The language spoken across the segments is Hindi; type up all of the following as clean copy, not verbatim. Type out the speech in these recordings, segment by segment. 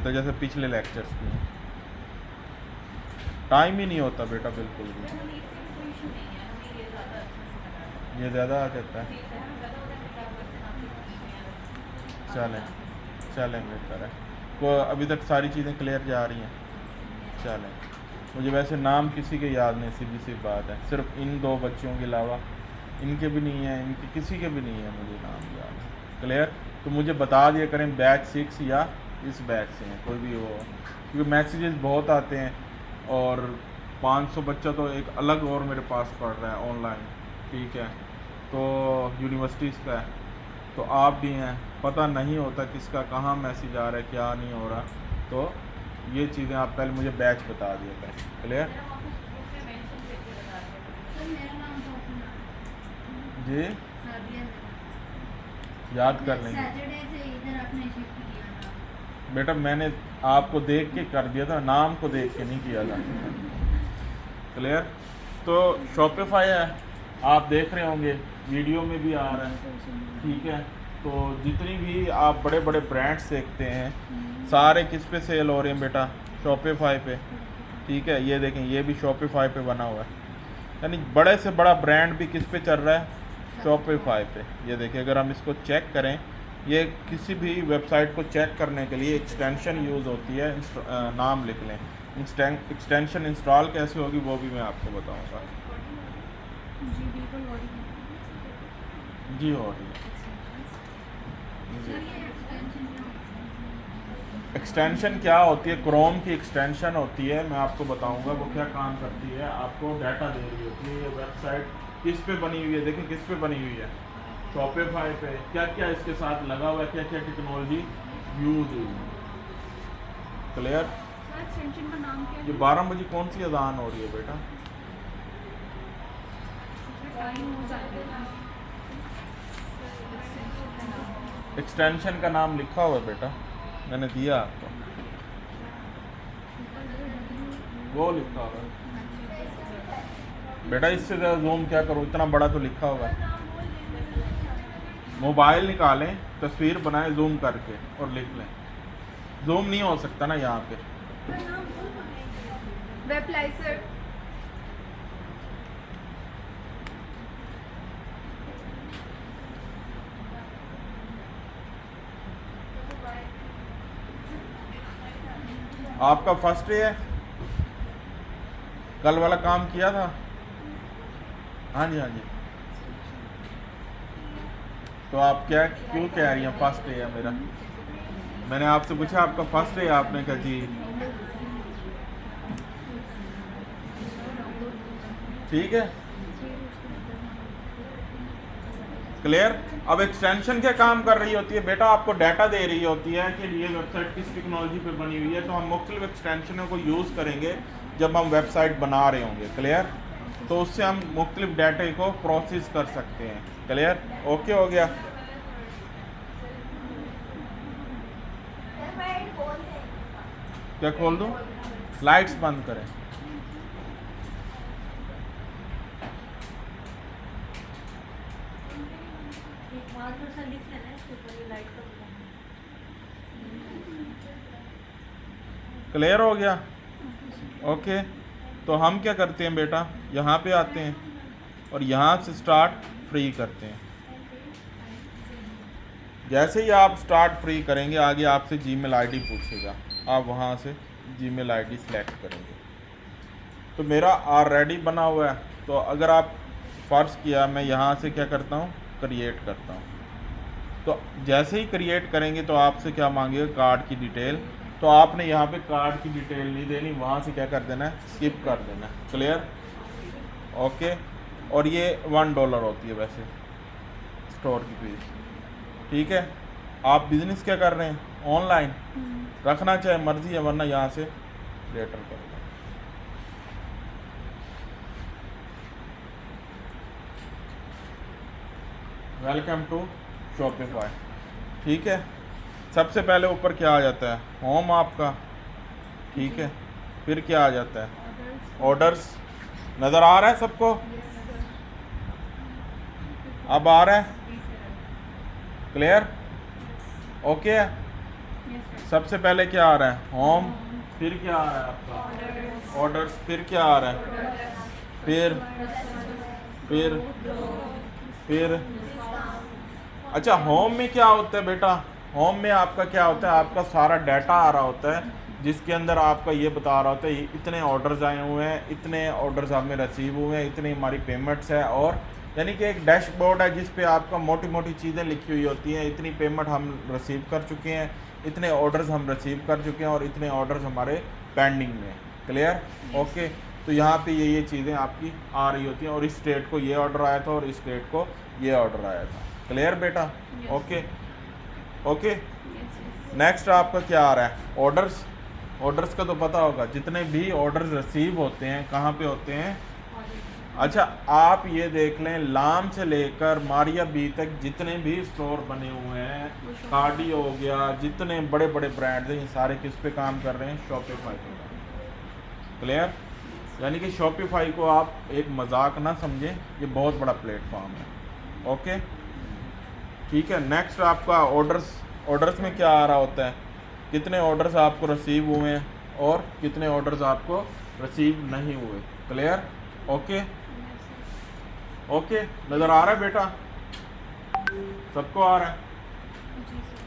तो जैसे पिछले लेक्चर्स में टाइम ही नहीं होता बेटा बिल्कुल भी। ये ज़्यादा आ जाता है। चलें चलें बेहतर है। को अभी तक सारी चीज़ें क्लियर जा रही हैं। चलें, मुझे वैसे नाम किसी के याद नहीं, सीधी सी बात है, सिर्फ इन दो बच्चों के अलावा इनके भी नहीं है, इनके किसी के भी नहीं है मुझे नाम याद। क्लियर? तो मुझे बता दिया करें बैच 6 या इस बैच से हैं, कोई भी हो, क्योंकि मैसेजेस बहुत आते हैं और 500 बच्चा तो एक अलग और मेरे पास पढ़ रहा है ऑनलाइन, ठीक है, तो यूनिवर्सिटीज़ का है, तो आप भी हैं, पता नहीं होता किसका कहाँ मैसेज आ रहा है क्या नहीं हो रहा, तो ये चीज़ें आप पहले मुझे बैच बता दिया करें। क्लियर? जी याद कर लेंगे बेटा, मैंने आपको देख के कर दिया था, नाम को देख के नहीं किया था। क्लियर? तो शॉपिफाई है, आप देख रहे होंगे वीडियो में भी आ रहा है, ठीक है, तो जितनी भी आप बड़े बड़े ब्रांड्स देखते हैं सारे किस पे सेल हो रहे हैं बेटा? शॉपिफाई पे, ठीक है, ये देखें ये भी शॉपिफाई पे बना हुआ है, यानी बड़े से बड़ा ब्रांड भी किस पे चल रहा है? शॉपिफाई पे। ये देखिए अगर हम इसको चेक करें, ये किसी भी वेबसाइट को चेक करने के लिए एक्सटेंशन यूज़ होती है, नाम लिख लें, एक्सटेंशन इंस्टॉल कैसे होगी वो भी मैं आपको बताऊंगा। जी हो रही है। एक्सटेंशन क्या होती है? क्रोम की एक्सटेंशन होती है, मैं आपको बताऊंगा वो क्या काम करती है। आपको डाटा दे रही होती है ये वेबसाइट किस पे बनी हुई है, देखिए किस पे बनी हुई है, शॉपिफाई पे। क्या क्या इसके साथ लगा हुआ है, क्या क्या टेक्नोलॉजी यूज हुई है। क्लियर? ये 12 बजे कौन सी अजान हो रही है बेटा? एक्सटेंशन का नाम लिखा हुआ है बेटा, मैंने दिया आपको, वो लिखा हुआ है बेटा। इससे ज़्यादा जूम क्या करूँ, इतना बड़ा तो लिखा हुआ है। मोबाइल निकालें, तस्वीर बनाएं जूम करके और लिख लें। जूम नहीं हो सकता ना यहाँ पे। वेबलाइजर आपका फर्स्ट डे है, कल वाला काम किया था? हाँ जी हाँ जी। तो आप क्या क्यों कह रही हैं फर्स्ट डे है मेरा? मैंने आपसे पूछा आपका फर्स्ट डे है, आपने कहा जी। ठीक है, क्लियर? अब एक्सटेंशन क्या काम कर रही होती है बेटा? आपको डाटा दे रही होती है कि ये वेबसाइट किस टेक्नोलॉजी पे बनी हुई है, तो हम मुख्तलिफ एक्सटेंशनों को यूज़ करेंगे जब हम वेबसाइट बना रहे होंगे। क्लियर? तो उससे हम मुख्तलिफ डाटे को प्रोसेस कर सकते हैं। क्लियर? ओके हो गया? क्या खोल दूँ? लाइट्स बंद करें। क्लियर हो गया? ओके, तो हम क्या करते हैं बेटा, यहाँ पे आते हैं और यहाँ से स्टार्ट फ्री करते हैं। जैसे ही आप स्टार्ट फ्री करेंगे आगे आपसे जीमेल आईडी पूछेगा, आप वहाँ से जीमेल आईडी सेलेक्ट करेंगे। तो मेरा ऑलरेडी बना हुआ है, तो अगर आप फ़र्ज़ किया मैं यहाँ से क्या करता हूँ, क्रिएट करता हूँ, तो जैसे ही क्रिएट करेंगे तो आपसे क्या मांगेगा, कार्ड की डिटेल। तो आपने यहाँ पे कार्ड की डिटेल नहीं देनी, वहाँ से क्या कर देना है, स्किप कर देना है। क्लियर? ओके। और ये $1 होती है वैसे स्टोर की फीस, ठीक है। आप बिज़नेस क्या कर रहे हैं, ऑनलाइन रखना चाहे मर्ज़ी है, वरना यहाँ से लेटर कर दो। वेलकम टू शॉपिफाई, ठीक है। सबसे पहले ऊपर क्या आ जाता है, होम आपका, ठीक है। फिर क्या आ जाता है, ऑर्डर्स। नज़र आ रहा है सबको? अब आ रहा है? क्लियर? ओके है? सबसे पहले क्या आ रहा है? होम। फिर क्या आ रहा है आपका? ऑर्डर्स। फिर क्या आ रहा है? फिर फिर फिर अच्छा, होम में क्या होता है बेटा? होम में आपका क्या होता है? आपका सारा डाटा आ रहा होता है, जिसके अंदर आपका ये बता रहा होता है इतने ऑर्डर्स आए हुए हैं, इतने ऑर्डर्स हमें रिसीव हुए हैं, इतनी हमारी पेमेंट्स है, और यानी कि एक डैशबोर्ड है जिस पे आपका मोटी मोटी चीज़ें लिखी हुई होती हैं। इतनी पेमेंट हम रिसीव कर चुके हैं, इतने ऑर्डर्स हम रिसीव कर चुके हैं, और इतने ऑर्डर्स हमारे पेंडिंग में। क्लियर? ओके। तो यहाँ पे ये चीज़ें आपकी आ रही होती हैं, और इस डेट को ये ऑर्डर आया था और इस डेट को ये ऑर्डर आया था। क्लियर बेटा? Okay okay. नेक्स्ट आपका क्या आ रहा है? ऑर्डर्स। ऑर्डर्स का तो पता होगा, जितने भी ऑर्डर्स रिसीव होते हैं कहाँ पे होते हैं? अच्छा, आप ये देख लें, लाम से लेकर मारिया बी तक जितने भी स्टोर बने हुए हैं, कार्डी हो गया, जितने बड़े बड़े ब्रांड्स हैं, ये सारे किस पे काम कर रहे हैं? शॉपिफाई पे। क्लियर? यानी कि शॉपिफाई को आप एक मजाक ना समझें, ये बहुत बड़ा प्लेटफॉर्म है। ओके, ठीक है। नेक्स्ट आपका ऑर्डर्स। ऑर्डर्स में क्या आ रहा होता है? कितने ऑर्डर्स आपको रिसीव हुए हैं और कितने ऑर्डर्स आपको रिसीव नहीं हुए। क्लियर? ओके ओके, नज़र आ रहा है बेटा? सबको आ रहा है?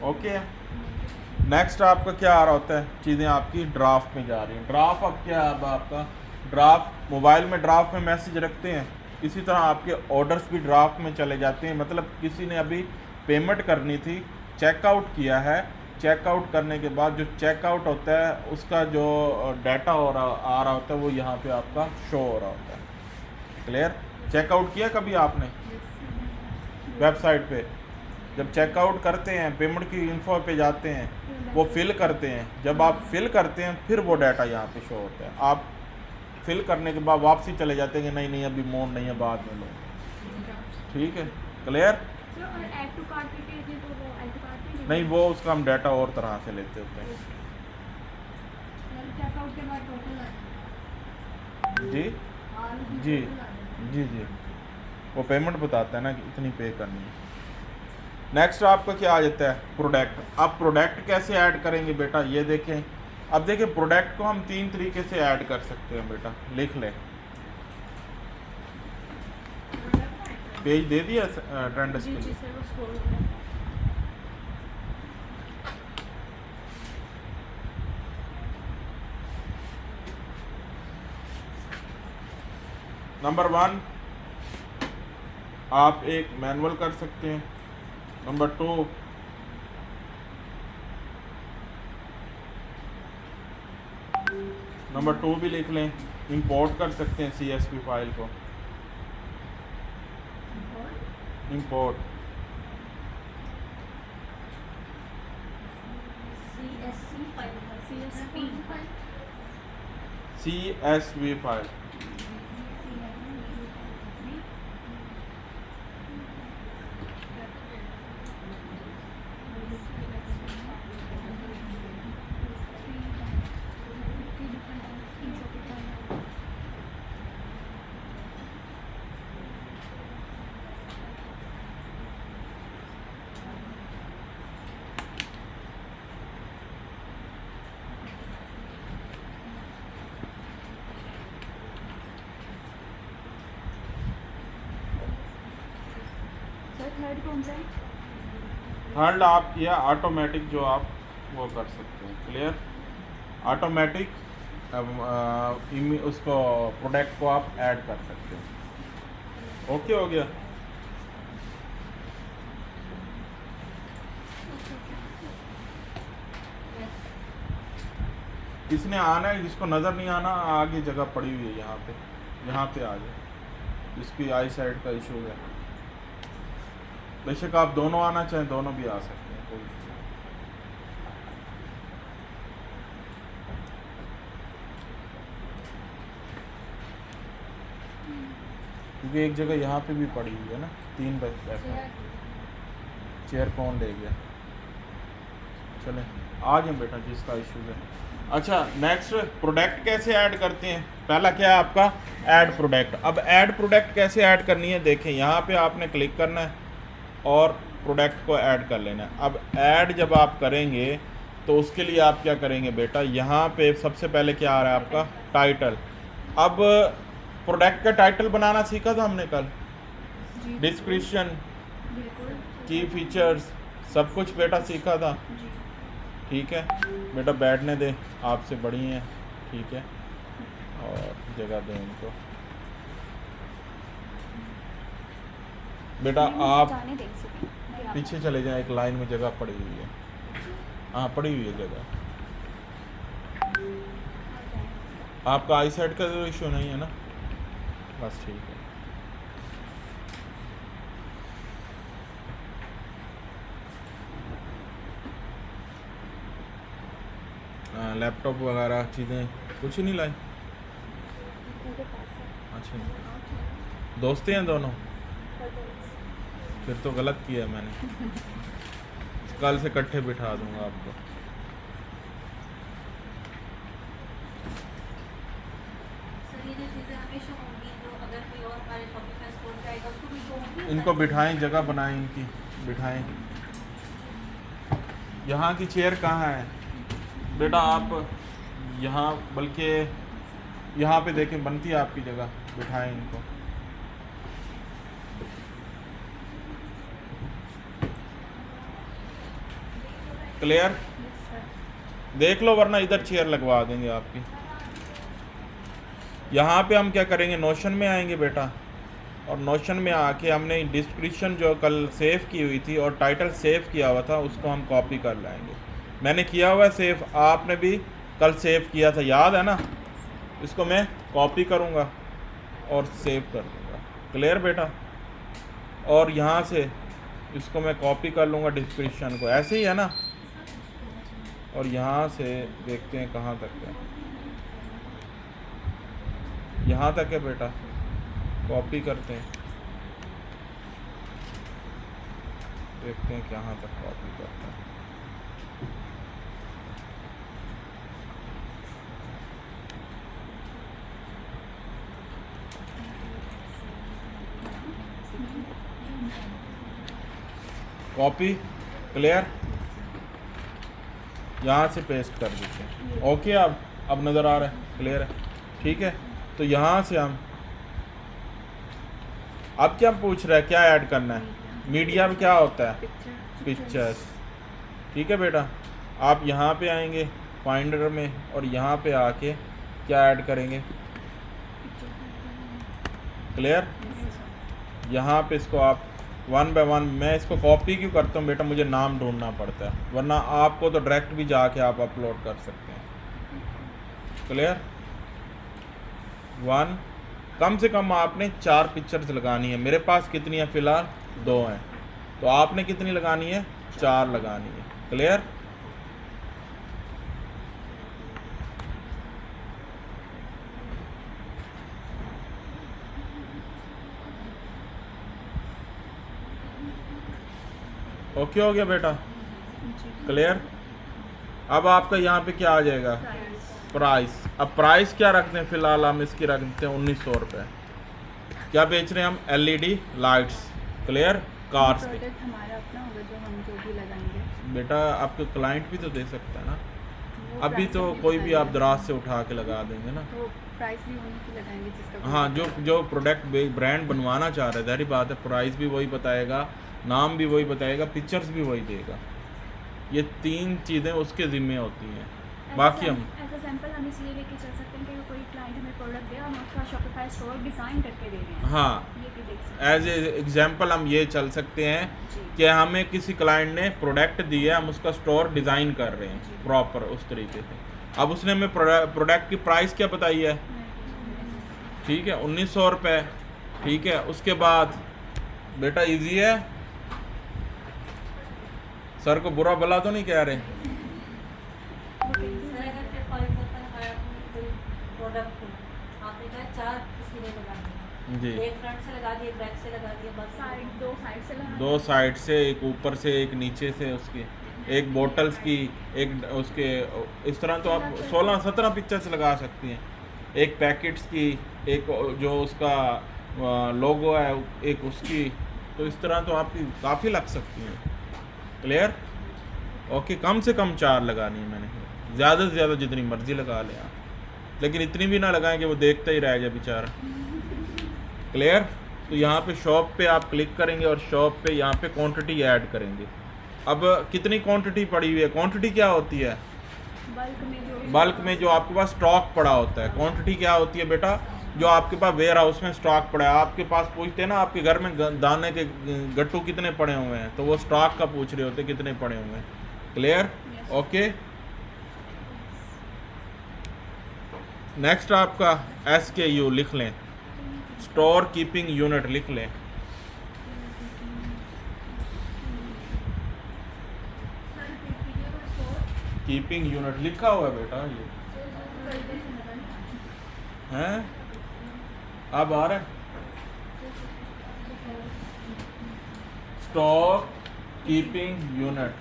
ओके। नेक्स्ट आपका क्या आ रहा होता है? चीज़ें आपकी ड्राफ्ट में जा रही हैं। ड्राफ्ट अब क्या है? अब आपका ड्राफ्ट, मोबाइल में ड्राफ्ट में मैसेज रखते हैं, इसी तरह आपके ऑर्डर्स भी ड्राफ्ट में चले जाते हैं। मतलब किसी ने अभी पेमेंट करनी थी, चेकआउट किया है, चेकआउट करने के बाद जो चेकआउट होता है उसका जो डाटा आ रहा होता है वो यहाँ पे आपका शो हो रहा होता है। क्लियर? चेकआउट किया कभी आपने वेबसाइट पे? जब चेकआउट करते हैं, पेमेंट की इन्फो पे जाते हैं, वो फिल करते हैं। जब आप फिल करते हैं फिर वो डाटा यहाँ पे शो होता है। आप फिल करने के बाद वापसी चले जाते हैं कि नहीं नहीं अभी मोड नहीं है, बाद में लो। ठीक है? क्लियर? नहीं, वो उसका हम डाटा और तरह से लेते होते हैं। जी जी जी जी, वो पेमेंट बताता है ना कि इतनी पे करनी है। नेक्स्ट आपका क्या आ जाता है? प्रोडक्ट। अब प्रोडक्ट कैसे ऐड करेंगे बेटा? ये देखें। अब देखिए, प्रोडक्ट को हम 3 तरीके से ऐड कर सकते हैं बेटा, लिख लें। पेज दे दिया ट्रेंड्स के लिए? नंबर 1 आप एक मैनुअल कर सकते हैं। नंबर 2 भी लिख लें, इंपोर्ट कर सकते हैं CSV फाइल को। Import CSV file. थर्ड कौन सा है? थर्ड आप किया ऑटोमेटिक, जो आप वो कर सकते हैं। क्लियर? ऑटोमेटिक उसको प्रोडक्ट को आप ऐड कर सकते हैं। ओके हो गया? किसने आना है? जिसको नज़र नहीं आना, आगे जगह पड़ी हुई है यहाँ पे आ जाए, जिसकी आई साइड का इशू है। बेशक आप दोनों आना चाहें, दोनों भी आ सकते हैं, कोई इशू नहीं। क्योंकि एक जगह यहाँ पे भी पड़ी हुई है ना, 3 बैठा। चेयर कौन ले गया? चलें आ जाए बेटा, जिसका इशू है। अच्छा, नेक्स्ट प्रोडक्ट कैसे ऐड करते हैं? पहला क्या है आपका? Add product. अब ऐड प्रोडक्ट कैसे ऐड करनी है? देखें, यहाँ पे आपने क्लिक करना है और प्रोडक्ट को ऐड कर लेना है। अब ऐड जब आप करेंगे तो उसके लिए आप क्या करेंगे बेटा, यहाँ पे सबसे पहले क्या आ रहा है आपका टाइटल। अब प्रोडक्ट का टाइटल बनाना सीखा था हमने कल, जी डिस्क्रिप्शन, बिल्कुल की फीचर्स, सब कुछ बेटा सीखा था। जी ठीक है बेटा, बैठने दें, आपसे बड़ी हैं, ठीक है, और जगह दें उनको। बेटा आप जाने दें इसे भी। पीछे चले जाएं, एक लाइन में जगह पड़ी हुई है, हाँ पड़ी हुई है जगह। आपका आई साइड का तो इशू नहीं है ना, बस ठीक है। लैपटॉप वगैरह चीज़ें कुछ नहीं लाई? मेरे पास है। अच्छा, दोस्तें हैं दोनों? फिर तो गलत किया मैंने, कल से इकट्ठे बिठा दूंगा आपको। सर ये जो चीज़ें हमेशा होंगी, जो अगर कोई और हमारे शॉपिंग का स्टोर जाएगा उसको भी तो होंगी। इनको बिठाएं, जगह बनाएं इनकी, बिठाएं। यहाँ की चेयर कहाँ है बेटा? आप यहाँ, बल्कि यहाँ पे देखें, बनती है आपकी जगह, बिठाएं इनको। क्लियर? देख लो, वरना इधर चेयर लगवा देंगे आपकी। यहाँ पे हम क्या करेंगे, नोशन में आएंगे बेटा, और नोशन में आके हमने डिस्क्रिप्शन जो कल सेव की हुई थी और टाइटल सेव किया हुआ था उसको हम कॉपी कर लाएंगे। मैंने किया हुआ है सेव, आपने भी कल सेव किया था, याद है ना? इसको मैं कॉपी करूँगा और सेव कर दूँगा। क्लियर बेटा? और यहाँ से इसको मैं कॉपी कर लूँगा डिस्क्रिप्शन को, ऐसे ही है ना? और यहाँ से देखते हैं कहाँ तक है, यहाँ तक है बेटा, कॉपी करते हैं, देखते हैं कहाँ तक कॉपी करते हैं। Copy, clear? यहाँ से पेस्ट कर देते हैं। ओके, अब नज़र आ रहा है, क्लियर है? ठीक है, तो यहाँ से हम अब क्या पूछ रहा है, क्या ऐड करना है? मीडिया में क्या होता है? पिक्चर्स। ठीक है बेटा, आप यहाँ पे आएंगे फाइंडर में, और यहाँ पे आके क्या ऐड करेंगे? क्लियर? यहाँ पे इसको आप वन बाय वन, मैं इसको कॉपी क्यों करता हूँ बेटा, मुझे नाम ढूंढना पड़ता है, वरना आपको तो डायरेक्ट भी जाके आप अपलोड कर सकते हैं। क्लियर? वन, कम से कम आपने 4 पिक्चर्स लगानी है। मेरे पास कितनी है फ़िलहाल? 2 हैं, तो आपने कितनी लगानी है? 4 लगानी है। क्लियर? ओके हो गया बेटा? क्लियर? अब आपका यहाँ पे क्या आ जाएगा? प्राइस। अब प्राइस क्या रखते हैं फ़िलहाल? हम इसकी रख देते हैं 1900 रुपये। क्या बेच रहे हैं हम? LED lights. क्लियर? कार्स की। प्रोडक्ट हमारा अपना होगा जो हम जो भी लगाएंगे। बेटा आपके क्लाइंट भी तो दे सकता है ना, वो अभी प्राइस तो हम कोई भी आप बताएंगे। दराज से उठा के लगा देंगे ना। तो प्राइस भी उन्हीं की लगाएंगे जिसका हाँ, जो प्रोडक्ट ब्रांड बनवाना चाह रहे हैं, जाहिर बात है प्राइस भी वही बताएगा, नाम भी वही बताएगा, पिक्चर्स भी वही देगा। ये 3 चीज़ें उसके ज़िम्मे होती हैं। बाकी हम एज सैंपल हम इसलिए लेके चल सकते हैं कि कोई क्लाइंट हमें प्रोडक्ट दे, हम उसका शॉपिफाई स्टोर डिज़ाइन करके दे रहे हैं। हाँ, ये भी देख सकते हैं। एज ए एग्जाम्पल हम ये चल सकते हैं जी। कि हमें किसी क्लाइंट ने प्रोडक्ट दिया, हम उसका स्टोर डिज़ाइन कर रहे हैं जी। प्रॉपर उस तरीके से। अब उसने हमें प्रोडक्ट की प्राइस क्या बताई है? ठीक है, 1900 रुपये। ठीक है, उसके बाद बेटा इजी है, सर को बुरा भला तो नहीं कह रहे? सर अगर फिर फॉर एग्जाम्पल हमारा कोई प्रोडक्ट हो, आपने कहा 4 किसी ने लगाने जी, हैं, एक फ्रंट से लगा दिए, बैक से लगा दिए, बस साइड, 2 साइड से लगाना 2 साइड से, एक ऊपर से, एक नीचे से, उसकी एक बोटल्स की, एक उसके, इस तरह तो आप 16-17 पिक्चर्स लगा सकती हैं। एक पैकेट्स की, एक जो उसका लोगो है, एक उसकी, तो इस तरह तो आपकी काफ़ी लग सकती हैं। क्लियर? ओके, कम से कम 4 लगानी है मैंने, ज़्यादा से ज़्यादा जितनी मर्ज़ी लगा लें आप, लेकिन इतनी भी ना लगाएं कि वो देखता ही रह जाए बेचारा। क्लियर? तो यहाँ पे शॉप पे आप क्लिक करेंगे और शॉप पे यहाँ पे क्वांटिटी ऐड करेंगे। अब कितनी क्वांटिटी पड़ी हुई है? क्वांटिटी क्या होती है? बल्क में जो आपके पास स्टॉक पड़ा होता है। क्वांटिटी क्या होती है बेटा? जो आपके पास वेयर हाउस में स्टॉक पड़ा है। आपके पास पूछते हैं ना आपके घर में दाने के गट्टू कितने पड़े हुए हैं, तो वो स्टॉक का पूछ रहे होते हैं कितने पड़े हुए हैं। क्लियर? ओके। नेक्स्ट आपका SKU लिख लें, स्टोर कीपिंग यूनिट लिख लें। कीपिंग यूनिट लिखा हुआ है बेटा, ये हैं? अब आ रहा है stock keeping unit,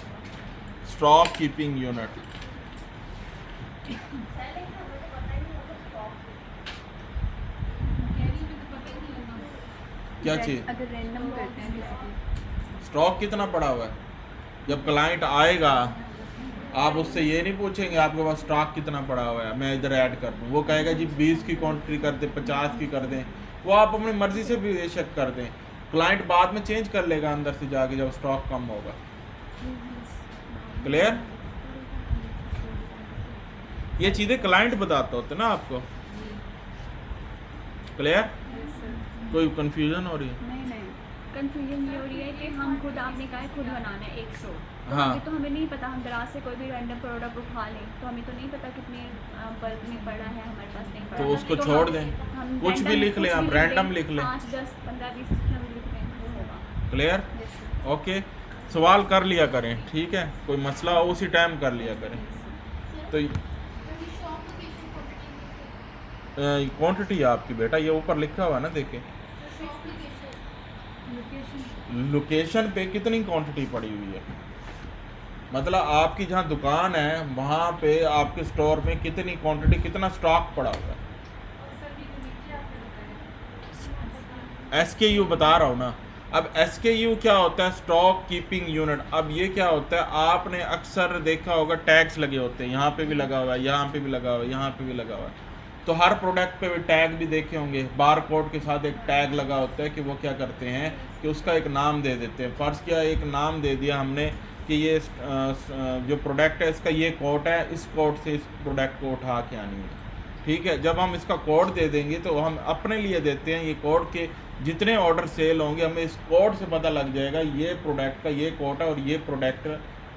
stock keeping unit. क्या चीज़? अगर रैंडम करते हैं बेसिकली, स्टॉक कितना पड़ा हुआ है? जब क्लाइंट आएगा आप उससे ये नहीं पूछेंगे आपके पास स्टॉक कितना पड़ा हुआ है, मैं इधर ऐड कर दूँ। वो कहेगा जी 20 की क्वांटिटी कर दें, 50 की कर दें, वो आप अपनी मर्ज़ी से भी बेशक कर दें। क्लाइंट बाद में चेंज कर लेगा अंदर से जाके जब स्टॉक कम होगा। क्लियर? ये चीज़ें क्लाइंट बताते होते ना आपको। क्लियर? कोई कंफ्यूजन हो रही है? नहीं कंफ्यूजन ये हो रही है कि हम खुद, आपने कहा है खुद बनाना है 100, तो हाँ। तो हमें नहीं पता, हम दराज से कोई भी रैंडम प्रोडक्ट उठा लें तो हमें तो नहीं पता कितने बल्क में पड़ा है, हमारे पास नहीं पड़ा। तो उसको छोड़ दें, कुछ भी लिख लें आप, रैंडम लिख लें, 5, 10, 15, 20 जितना भी लिख लें वो होगा। क्लियर? ओके, सवाल कर लिया करें, ठीक है? कोई मसला हो उसी टाइम कर लिया करें। तो क्वांटिटी आपकी बेटा ये ऊपर लिखा हुआ है ना, देखिए लोकेशन पे कितनी क्वांटिटी पड़ी हुई है, मतलब आपकी जहाँ दुकान है वहाँ पे आपके स्टोर में कितनी क्वांटिटी, कितना स्टॉक पड़ा हुआ है। SKU बता रहा हूँ ना। अब SKU क्या होता है? Stock keeping unit. अब ये क्या होता है? आपने अक्सर देखा होगा टैग्स लगे होते हैं, यहाँ पे भी लगा हुआ है, यहाँ पे भी लगा हुआ है, यहाँ पे भी लगा हुआ है। तो हर प्रोडक्ट पे भी टैग भी देखे होंगे, बार कोड के साथ एक टैग लगा होता है कि वो क्या करते हैं कि उसका एक नाम दे देते हैं। फ़र्ज़ किया एक नाम दे दिया हमने कि ये जो प्रोडक्ट है इसका ये कोड है, इस कोड से इस प्रोडक्ट को उठा के आनी है, ठीक है? जब हम इसका कोड दे देंगे तो हम अपने लिए देते हैं, ये कोड के जितने ऑर्डर सेल होंगे हमें इस कोड से पता लग जाएगा ये प्रोडक्ट का ये कोड है और ये प्रोडक्ट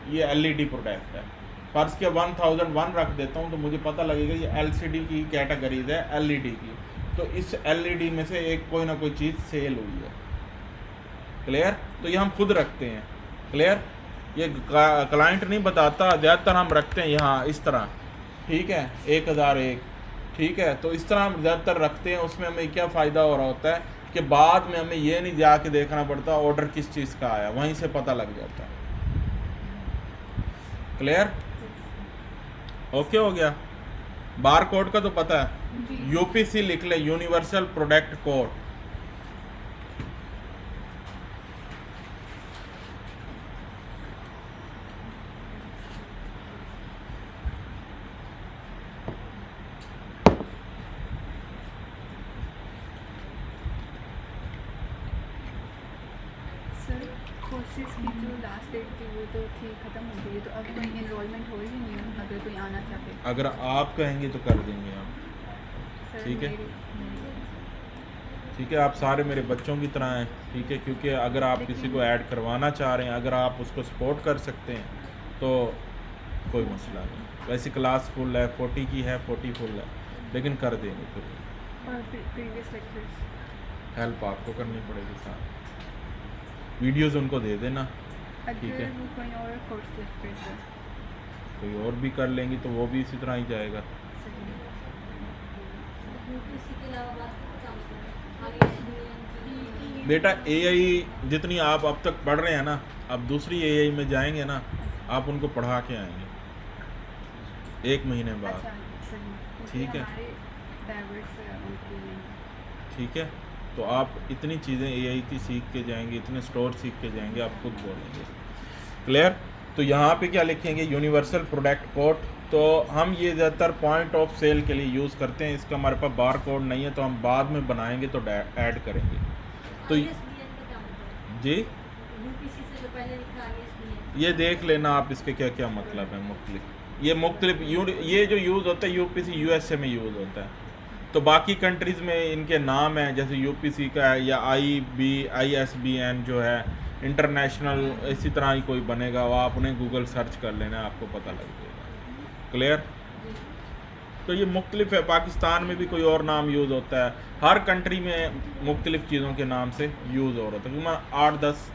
ये LED प्रोडक्ट है। फ़र्ज़ किया 1001 रख देता हूँ तो मुझे पता लगेगा ये LCD की कैटेगरीज है, LED की, तो इस LED में से एक कोई ना कोई चीज़ सेल हुई है। क्लियर? तो ये हम खुद रखते हैं। क्लियर? ये क्लाइंट नहीं बताता, ज़्यादातर हम रखते हैं यहाँ इस तरह, ठीक है? 1001, ठीक है? तो इस तरह हम ज़्यादातर रखते हैं। उसमें हमें क्या फ़ायदा हो रहा होता है कि बाद में हमें ये नहीं जाके देखना पड़ता ऑर्डर किस चीज़ का आया, वहीं से पता लग जाता है। क्लियर? ओके हो गया। बार कोड का तो पता है, UPC लिख ले, universal product code. Sir courses की जो लास्ट डेट थी वो तो थी, ख़त्म हो गई है, तो अब कोई इनरोलमेंट हो ही नहीं है अगर कोई आना चाहे। अगर आप कहेंगे तो कर देंगे आप, सर ठीक है? मेरी- ठीक है, आप सारे मेरे बच्चों की तरह हैं, ठीक है? क्योंकि अगर आप किसी को ऐड करवाना चाह रहे हैं, अगर आप उसको सपोर्ट कर सकते हैं तो कोई मसला नहीं। वैसे क्लास फुल है, 40 की है, 40 फुल है, लेकिन कर देंगे फिर और प्रीवियस लेक्चर्स हेल्प आपको करनी पड़ेगी साथ, वीडियोज़ उनको दे देना, ठीक है? अगर वो कोई और कोर्स लेते हैं सर, कोई और भी कर लेंगी तो वो भी इसी तरह ही जाएगा। सही है। किसी के अलावा बात काम करें बेटा AI जितनी आप अब तक पढ़ रहे हैं ना, अब दूसरी AI में जाएंगे ना, आप उनको पढ़ा के आएंगे 1 महीने बाद, अच्छा सही, क्योंकि ठीक है? हमारे डाइवर्स उनकी नहीं। ठीक है? तो आप इतनी चीज़ें AI की सीख के जाएंगे, इतने स्टोर सीख के जाएंगे, आप खुद बोलेंगे। क्लियर? तो यहाँ पे क्या लिखेंगे, यूनिवर्सल प्रोडक्ट कोड। तो हम ये ज़्यादातर पॉइंट ऑफ सेल के लिए यूज़ करते हैं, इसका हमारे पास बार कोड नहीं है, तो हम बाद में बनाएंगे तो ऐड करेंगे। तो ISBN का क्या मतलब है? जी यूपीसी से जो पहले लिखा ISBN। ये देख लेना आप इसके क्या क्या मतलब है मुख्तलिफ। ये मुख्तलिफ ये जो यूज़ होता है यूपीसी यूएसए में यूज़ होता है, तो बाकी कंट्रीज़ में इनके नाम हैं, जैसे यूपीसी का है या ISBN जो है इंटरनेशनल, इसी तरह ही कोई बनेगा, वो आपने गूगल सर्च कर लेना, आपको पता लग जाएगा। क्लियर? तो ये मुख्तलिफ है, पाकिस्तान में भी कोई और नाम यूज़ होता है, हर कंट्री में मुख्तलिफ चीज़ों के नाम से यूज़ हो रहा था, क्योंकि 8-10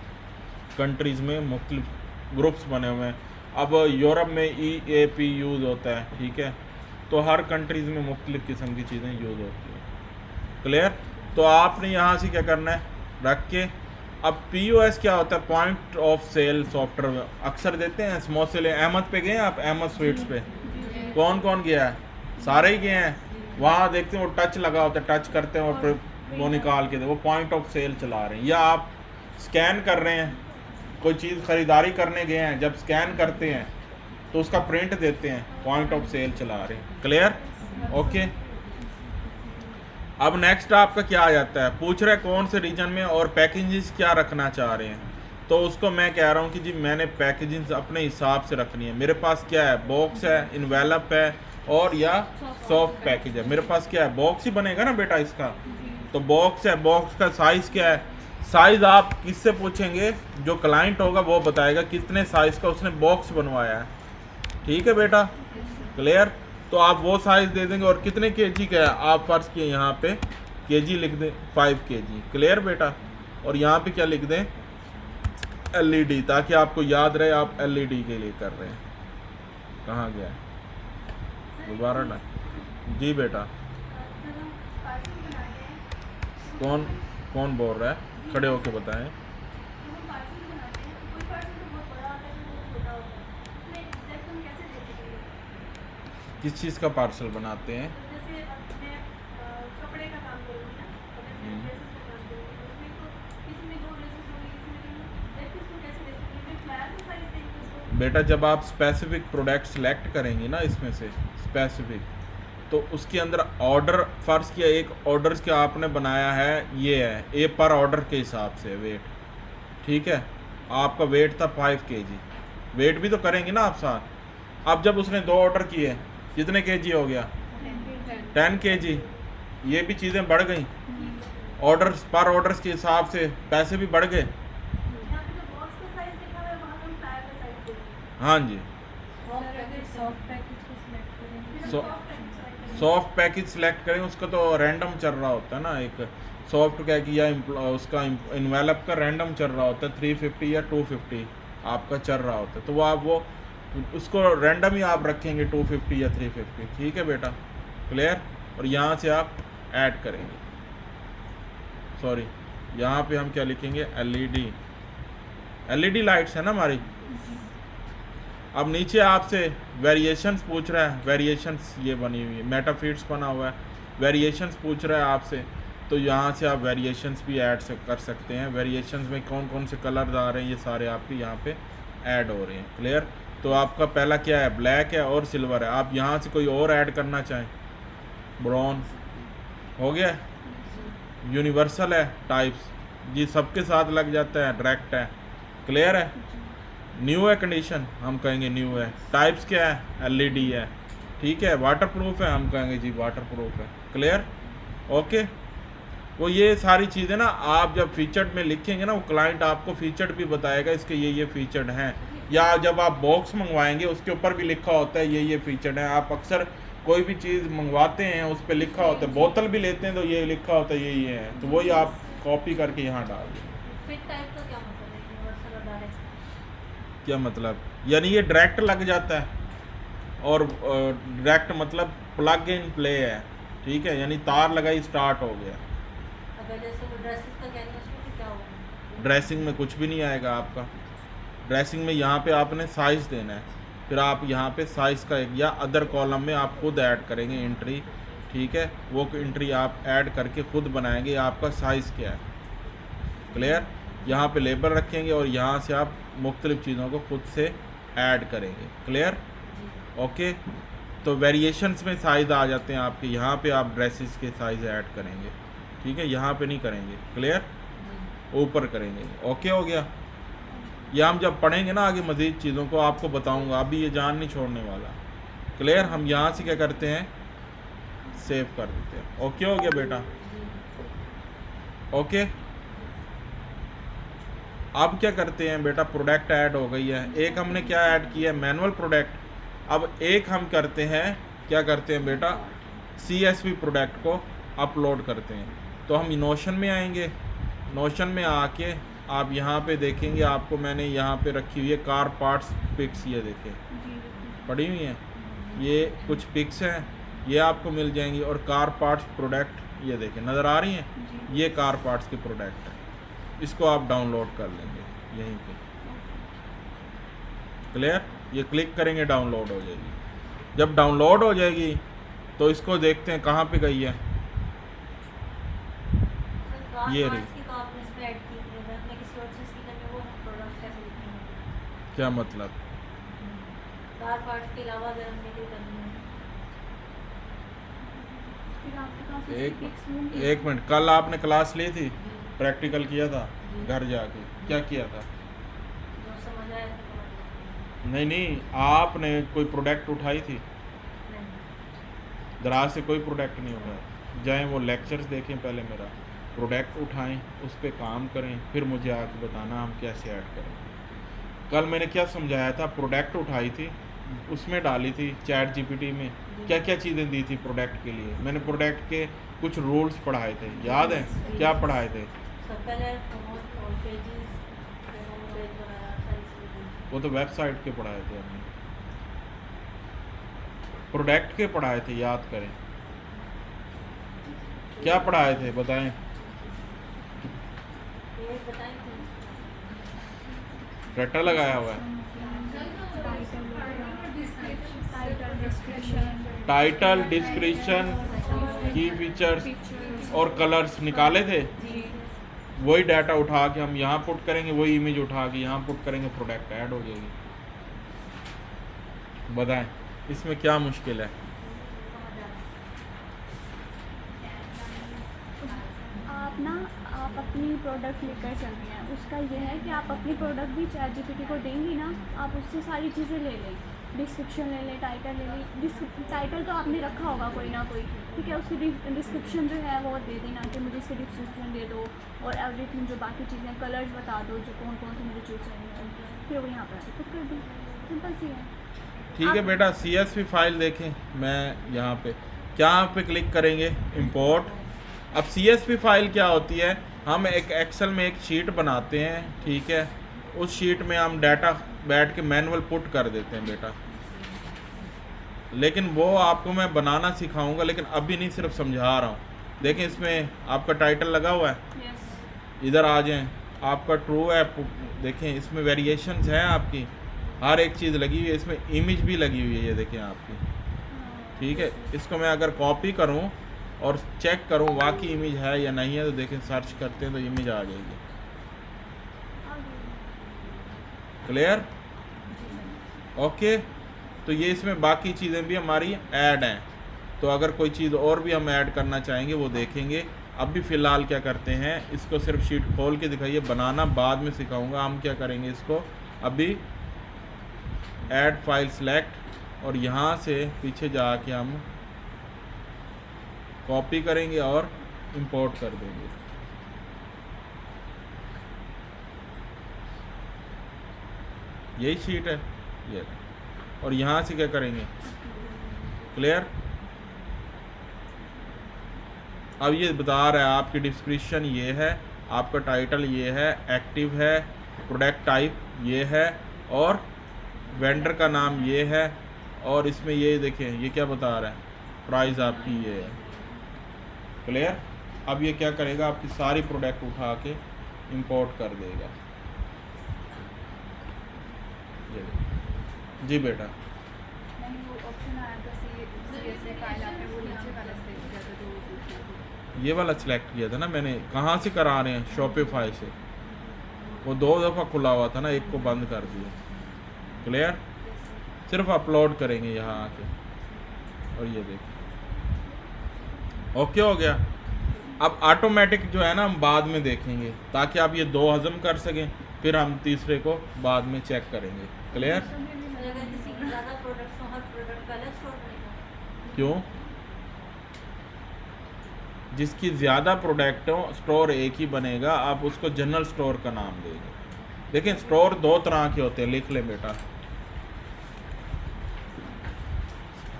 कंट्रीज़ में मुख्तलिफ ग्रुप्स बने हुए हैं। अब यूरोप में EAP यूज़ होता है, ठीक है, तो हर कंट्रीज़ में मुख्तलिफ किस्म की चीज़ें यूज़ होती हैं। क्लियर? तो आपने यहाँ से क्या करना है, रख के अब POS क्या होता है, पॉइंट ऑफ सेल सॉफ्टवेयर अक्सर देते हैं। समोसे अहमद पे गए हैं आप, अहमद स्वीट्स पे कौन कौन गया है, सारे ही गए हैं। वहाँ देखते हैं वो टच लगा होता है, टच करते हैं और फिर वो निकाल के दे, वो पॉइंट ऑफ सेल चला रहे हैं। या आप स्कैन कर रहे हैं, कोई चीज़ ख़रीदारी करने गए हैं, जब स्कैन करते हैं तो उसका प्रिंट देते हैं, पॉइंट ऑफ सेल चला रहे हैं। क्लियर? ओके। अब नेक्स्ट आपका क्या आ जाता है, पूछ रहे कौन से रीजन में और पैकेजिंग क्या रखना चाह रहे हैं। तो उसको मैं कह रहा हूँ कि जी मैंने पैकेजिंग अपने हिसाब से रखनी है। मेरे पास क्या है, बॉक्स है, इन्वेलप है और या सॉफ्ट पैकेज है। मेरे पास क्या है, बॉक्स ही बनेगा ना बेटा इसका, तो बॉक्स है। बॉक्स का साइज़ क्या है, साइज़ आप किससे पूछेंगे, जो क्लाइंट होगा वो बताएगा कितने साइज़ का उसने बॉक्स बनवाया है। ठीक है बेटा? क्लियर? तो आप वो साइज़ दे देंगे और कितने केजी का है, आप फ़र्ज़ किए यहाँ पे केजी लिख दें, 5 केजी। क्लियर बेटा? और यहाँ पे क्या लिख दें, LED, ताकि आपको याद रहे आप LED के लिए कर रहे हैं। कहाँ गया, दोबारा ना। जी बेटा, कौन कौन बोल रहा है, खड़े होके बताएं। किस चीज़ का पार्सल बनाते हैं? कपड़े का काम करूँगी ना, कपड़े ड्रेसेस का काम करूँगी, तो उसमें तो किसी में 2 ड्रेसेस होंगी, किसी में 3, देखो उसको कैसे दे सकती हूँ, फ्लायर में साइज देंगे उसको। बेटा जब आप स्पेसिफिक प्रोडक्ट सेलेक्ट करेंगे ना, इसमें से स्पेसिफिक, तो उसके अंदर ऑर्डर फ़र्ज़ किया, एक ऑर्डर का आपने बनाया है, ये है ए पर ऑर्डर के हिसाब से वेट। ठीक है, आपका वेट था 5 केजी, वेट भी तो करेंगे ना आप साथ। अब जब उसने 2 ऑर्डर किए, कितने केजी हो गया, 10 केजी। ये भी चीज़ें बढ़ गई, ऑर्डर्स पर ऑर्डर्स के हिसाब से पैसे भी बढ़ गए। यहाँ पे जो बॉक्स का साइज लिखा हुआ है वहाँ हम फ्लायर का साइज देंगे। हाँ जी, सॉफ्ट पैकेज को सिलेक्ट करेंगे। सॉफ्ट पैकेज सेलेक्ट करें, उसका तो रैंडम चल रहा होता है ना, एक सॉफ्ट क्या किया, उसका इन्वेलप का रैंडम चल रहा होता है, 350 या 250 आपका चल रहा होता है, तो वो आप वो उसको रैंडम ही आप रखेंगे 250 या 350। ठीक है बेटा? क्लियर? और यहाँ से आप ऐड करेंगे, सॉरी यहाँ पे हम क्या लिखेंगे, LED लाइट्स है ना हमारी। अब नीचे आपसे वेरिएशंस पूछ रहा है, वेरिएशंस ये बनी हुई है, मेटाफीट्स बना हुआ है, वेरिएशंस पूछ रहा है आपसे, तो यहाँ से आप वेरिएशंस भी ऐड कर सकते हैं। वेरिएशंस में कौन कौन से कलर्स आ रहे हैं, ये सारे आपके यहाँ पे ऐड हो रहे हैं। क्लियर? तो आपका पहला क्या है, ब्लैक है और सिल्वर है। आप यहाँ से कोई और ऐड करना चाहें, ब्राउन हो गया, यूनिवर्सल है, टाइप्स जी सबके साथ लग जाता है, डायरेक्ट है। क्लियर है? न्यू है, कंडीशन हम कहेंगे न्यू है। टाइप्स क्या है, LED है। ठीक है, वाटरप्रूफ है, हम कहेंगे जी वाटरप्रूफ है। क्लियर? ओके। वो ये सारी चीज़ें ना आप जब फीचर्ड में लिखेंगे ना, वो क्लाइंट आपको फीचर्ड भी बताएगा, इसके ये फीचर्ड हैं। या जब आप बॉक्स मंगवाएंगे उसके ऊपर भी लिखा होता है ये फीचर्ड है। आप अक्सर कोई भी चीज़ मंगवाते हैं उस पर लिखा होता है, बोतल भी लेते हैं तो ये लिखा होता है ये है, तो वही आप कॉपी करके यहाँ डाल दें। फिट टाइप का क्या मतलब है, यूनिवर्सल और डायरेक्ट? क्या मतलब, यानी ये डायरेक्ट लग जाता है, और डायरेक्ट मतलब प्लग इन प्ले है। ठीक है, यानी तार लगाई स्टार्ट हो गया। अगर जैसे वो ड्रेसेस का कह रहे हैं उसमें क्या होगा? ड्रेसिंग में कुछ भी नहीं आएगा आपका। ड्रेसिंग में यहाँ पे आपने साइज़ देना है, फिर आप यहाँ पे साइज़ का एक या अदर कॉलम में आप खुद ऐड करेंगे एंट्री। ठीक है, वो एंट्री आप ऐड करके खुद बनाएंगे आपका साइज़ क्या है। क्लियर? यहाँ पे लेबल रखेंगे और यहाँ से आप मुख्तलिफ़ चीज़ों को खुद से ऐड करेंगे। क्लियर? जी ओके। तो वेरिएशंस में साइज़ आ जाते हैं आपके, यहाँ पे आप ड्रेसेस के साइज़ ऐड करेंगे, ठीक है, यहाँ पे नहीं करेंगे। क्लियर? जी ऊपर करेंगे। ओके हो गया? ये हम जब पढ़ेंगे ना आगे मज़ीद चीज़ों को आपको बताऊंगा, अभी ये जान नहीं छोड़ने वाला। क्लियर? हम यहाँ से क्या करते हैं, सेव कर देते हैं। ओके हो गया बेटा? ओके। अब क्या करते हैं बेटा, प्रोडक्ट ऐड हो गई है, एक हमने क्या ऐड किया है, मैनुअल प्रोडक्ट। अब एक हम करते हैं, क्या करते हैं बेटा, CSV प्रोडक्ट को अपलोड करते हैं। तो हम नोशन में आएंगे, नोशन में आके आप यहाँ पे देखेंगे, आपको मैंने यहाँ पे रखी हुई है कार पार्ट्स पिक्स, ये देखें पड़ी हुई हैं, ये कुछ पिक्स हैं, ये आपको मिल जाएंगी। और कार पार्ट्स प्रोडक्ट ये देखें, नज़र आ रही हैं, ये कार पार्ट्स के प्रोडक्ट हैं, इसको आप डाउनलोड कर लेंगे यहीं पे। क्लियर? ये क्लिक करेंगे, डाउनलोड हो जाएगी। जब डाउनलोड हो जाएगी तो इसको देखते हैं कहाँ पे गई है, ये रही। तो आपने इसमें ऐड की थी, अगर हमने किसी और चीज़ की करनी है, वो हम प्रोडक्ट कैसे लिखेंगे? क्या मतलब? कार पार्ट्स के अलावा अगर हमने कोई करनी है, एक मिनट, कल आपने क्लास ली थी, प्रैक्टिकल किया था घर जाके, क्या किया था? जो समझ आया तो समझ नहीं नहीं, आपने कोई प्रोडक्ट उठाई थी? नहीं दराज से कोई प्रोडक्ट नहीं उठाया। जाएं वो लेक्चर्स देखें पहले मेरा, प्रोडक्ट उठाएं, उस पर काम करें, फिर मुझे आके बताना हम कैसे ऐड करें। कल मैंने क्या समझाया था, प्रोडक्ट उठाई थी, उसमें डाली थी चैट GPT में, क्या क्या चीज़ें दी थी प्रोडक्ट के लिए। मैंने प्रोडक्ट के कुछ रूल्स पढ़ाए थे, याद है क्या पढ़ाए थे? सब पहले प्रमोट और पेजेस, पेज वगैरह सारी चीज़ें। वो तो वेबसाइट के पढ़ाए थे हमने, प्रोडक्ट के पढ़ाए थे, याद करें क्या पढ़ाए थे, बताएं। ये बताएं कि रट्टा लगाया हुआ है। टाइटल, डिस्क्रिप्शन, की फीचर्स और कलर्स निकाले थे। वही डाटा उठा के हम यहाँ पुट करेंगे, वही इमेज उठा के यहाँ पुट करेंगे, प्रोडक्ट ऐड हो जाएगी। बताएं इसमें क्या मुश्किल है? आप अपनी प्रोडक्ट लेकर चल रही हैं, उसका ये है कि आप अपनी प्रोडक्ट भी चैट GPT को देंगी ना, आप उससे सारी चीज़ें ले लें, डिस्क्रिप्शन ले लें, टाइटल ले लें। टाइटल तो आपने रखा होगा कोई ना कोई, ठीक है, उसकी डिस्क्रिप्शन जो है वो दे देना कि मुझे इसकी डिस्क्रिप्शन दे दो, और एवरीथिंग जो बाकी चीज़ें, कलर्स बता दो जो कौन कौन से मुझे चूज़ करनी है, फिर वो यहाँ पर पुट कर दी। सिंपल सी है। ठीक है बेटा, CSV फाइल देखें, मैं यहाँ पे क्या पे क्लिक करेंगे, इंपोर्ट। अब CSV फाइल क्या होती है, हम एक एक्सेल में एक शीट बनाते हैं, ठीक है, उस शीट में हम डाटा बैठ के मैनुअल पुट कर देते हैं बेटा। लेकिन वो आपको मैं बनाना सिखाऊंगा, लेकिन अभी नहीं, सिर्फ समझा रहा हूँ। देखें इसमें आपका टाइटल लगा हुआ है, इधर आ जाएं, आपका ट्रू है, देखें इसमें वेरिएशंस हैं आपकी, हर एक चीज़ लगी हुई है, इसमें इमेज भी लगी हुई है, ये देखें आपकी, ठीक है। इसको मैं अगर कॉपी करूं और चेक करूं वाकई इमेज है या नहीं है, तो देखें सर्च करते हैं तो इमेज आ जाएगी। क्लियर? ओके। तो ये इसमें बाकी चीज़ें भी हमारी ऐड हैं, तो अगर कोई चीज़ और भी हम ऐड करना चाहेंगे वो देखेंगे। अभी फ़िलहाल क्या करते हैं, इसको सिर्फ शीट खोल के दिखाइए, बनाना बाद में सिखाऊंगा। हम क्या करेंगे, इसको अभी ऐड फाइल सेलेक्ट, और यहाँ से पीछे जाके हम कॉपी करेंगे और इंपोर्ट कर देंगे। यही शीट है ये, और यहाँ से क्या करेंगे, क्लियर। अब ये बता रहा है आपकी डिस्क्रिप्शन ये है, आपका टाइटल ये है, एक्टिव है, प्रोडक्ट टाइप ये है, और वेंडर का नाम ये है, और इसमें ये देखें ये क्या बता रहा है, प्राइस आपकी ये है। क्लियर? अब ये क्या करेगा, आपकी सारी प्रोडक्ट उठा के इंपोर्ट कर देगा। ये जी बेटा, नहीं वो ऑप्शन आया था CSV फाइल, आपने वो नीचे वाला सिलेक्ट किया था जो वो पूछ रही थी। ये वाला सिलेक्ट किया था ना मैंने। कहाँ से करा रहे हैं, शॉपिफाई से। वो 2 दफ़ा खुला हुआ था ना, एक को बंद कर दिया। क्लियर? सिर्फ अपलोड करेंगे यहाँ आके और ये देखिए ओके हो गया। अब ऑटोमेटिक जो है ना हम बाद में देखेंगे ताकि आप ये दो हजम कर सकें, फिर हम तीसरे को बाद में चेक करेंगे। क्लियर? अगर किसी की ज़्यादा प्रोडक्ट्स हो, हर प्रोडक्ट का अलग स्टोर बनेगा। क्यों? जिसकी ज़्यादा प्रोडक्ट हो स्टोर एक ही बनेगा, आप उसको जनरल स्टोर का नाम देंगे। देखिए स्टोर दो तरह के होते हैं, लिख लें बेटा।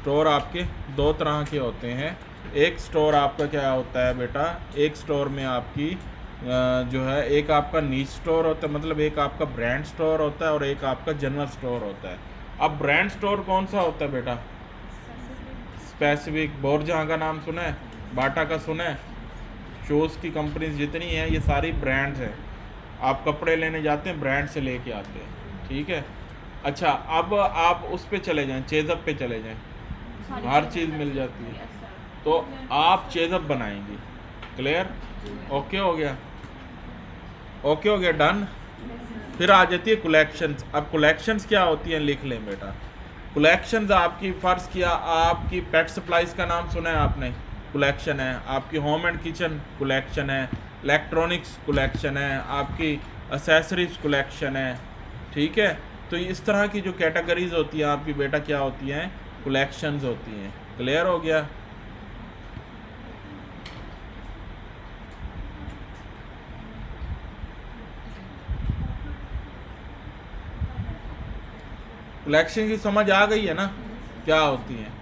स्टोर आपके दो तरह के होते हैं। एक स्टोर आपका क्या होता है बेटा, एक स्टोर में आपकी जो है एक आपका नीच स्टोर होता है, मतलब एक आपका ब्रांड स्टोर होता है और एक आपका जनरल स्टोर होता है। अब ब्रांड स्टोर कौन सा होता है बेटा? स्पेसिफिक। बोरजहां का नाम सुना है, बाटा का सुना है, शूज़ की कंपनीज जितनी हैं ये सारी ब्रांड्स हैं। आप कपड़े लेने जाते हैं ब्रांड से लेके आते हैं, ठीक है। अच्छा अब आप उस पे चले जाएं, चेज़अप पे चले जाएं, हर चीज़ मिल जाती है, तो आप चेज़अप बनाएंगे। क्लियर? ओके हो गया? ओके हो गया, डन। फिर आ जाती है कलेक्शंस। अब कलेक्शंस क्या होती हैं लिख लें बेटा। कलेक्शंस आपकी फ़र्ज़ किया आपकी पेट सप्लाईज़ का नाम सुना है आपने, कलेक्शन है। आपकी होम एंड किचन कलेक्शन है, इलेक्ट्रॉनिक्स कलेक्शन है, आपकी एसेसरीज कलेक्शन है, ठीक है। तो इस तरह की जो कैटेगरीज होती हैं आपकी बेटा क्या होती हैं, कलेक्शंस होती हैं। क्लियर हो गया? कलेक्शन की समझ आ गई है ना क्या होती हैं?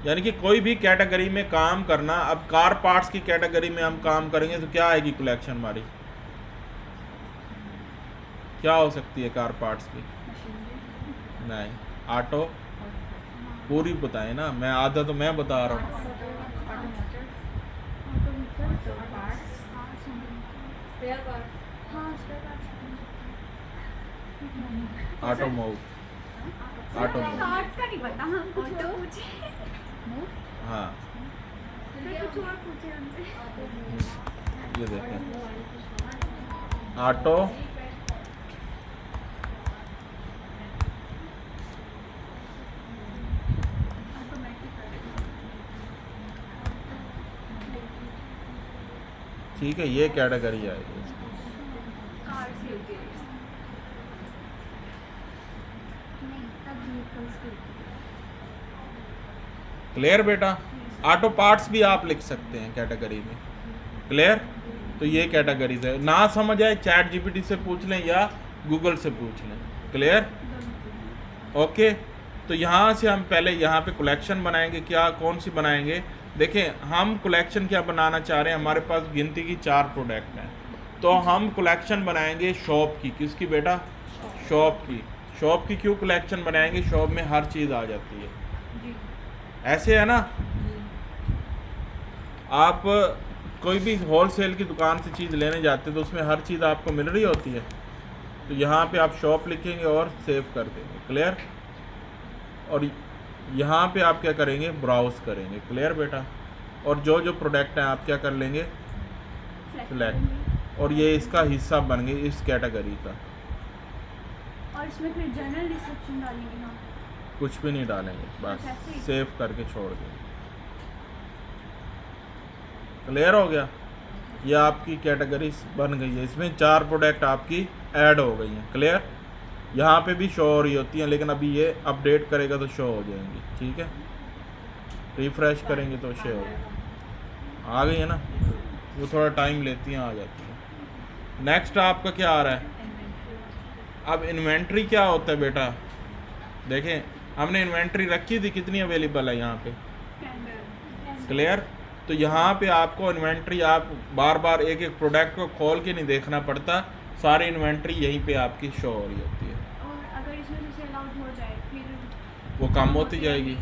यानी कि कोई भी कैटेगरी में काम करना। अब कार पार्ट्स की कैटेगरी में हम काम करेंगे तो क्या आएगी कलेक्शन हमारी? क्या हो सकती है कार पार्ट्स की? नहीं, ऑटो। पूरी बताएं ना, मैं आधा तो मैं बता रहा हूँ। Spare part, automobile, automobile, cards का नहीं पता, हम कुछ और पूछे। हाँ फिर कुछ और पूछे हमसे। ये देखें ऑटो, ठीक है, ये कैटेगरी आएगी। कार से होती है। नहीं, सब vehicles की होती है। क्लियर बेटा? ऑटो पार्ट्स भी आप लिख सकते हैं कैटेगरी में। क्लियर? तो ये कैटेगरीज है। ना समझ आए चैट जीपीटी से पूछ लें या गूगल से पूछ लें। क्लियर? ओके। तो यहाँ से हम पहले यहाँ पे कलेक्शन बनाएंगे। क्या कौन सी बनाएंगे? देखें हम कलेक्शन क्या बनाना चाह रहे हैं, हमारे पास गिनती की 4 प्रोडक्ट हैं, तो हम कलेक्शन बनाएंगे शॉप की। किसकी बेटा? शॉप की। शॉप की क्यों कलेक्शन बनाएंगे? शॉप में हर चीज़ आ जाती है, ऐसे है ना। आप कोई भी होलसेल की दुकान से चीज़ लेने जाते तो उसमें हर चीज़ आपको मिल रही होती है। तो यहाँ पे आप शॉप लिखेंगे और सेव कर देंगे। क्लियर? और यहाँ पे आप क्या करेंगे, ब्राउज़ करेंगे। क्लियर बेटा? और जो जो प्रोडक्ट हैं आप क्या कर लेंगे, सिलेक्ट, और ये इसका हिस्सा बन गई इस कैटेगरी का। और इसमें फिर जनरल डिस्क्रिप्शन डालेंगे ना? कुछ भी नहीं डालेंगे, बस ऐसे ही? सेव करके छोड़ देंगे। क्लियर हो गया? ये आपकी कैटेगरी बन गई है। इसमें 4 प्रोडक्ट आपकी ऐड हो गई हैं। क्लियर? यहाँ पे भी शो हो रही होती हैं, लेकिन अभी ये अपडेट करेगा तो शो हो जाएंगी। ठीक है, रिफ्रेश करेंगे तो शो हो आ गई है ना। वो थोड़ा टाइम लेती हैं, आ जाती है। नेक्स्ट आपका क्या आ रहा है? अब इन्वेंट्री क्या होता है बेटा? देखें हमने इन्वेंट्री रखी थी, कितनी अवेलेबल है यहाँ पे। क्लियर? तो यहाँ पे आपको इन्वेंट्री आप बार बार एक एक प्रोडक्ट को खोल के नहीं देखना पड़ता, सारी इन्वेंट्री यहीं पे आपकी शो हो रही होती है। और अगर इसमें से अलाउड हो जाए फिर वो कम होती जाएगी,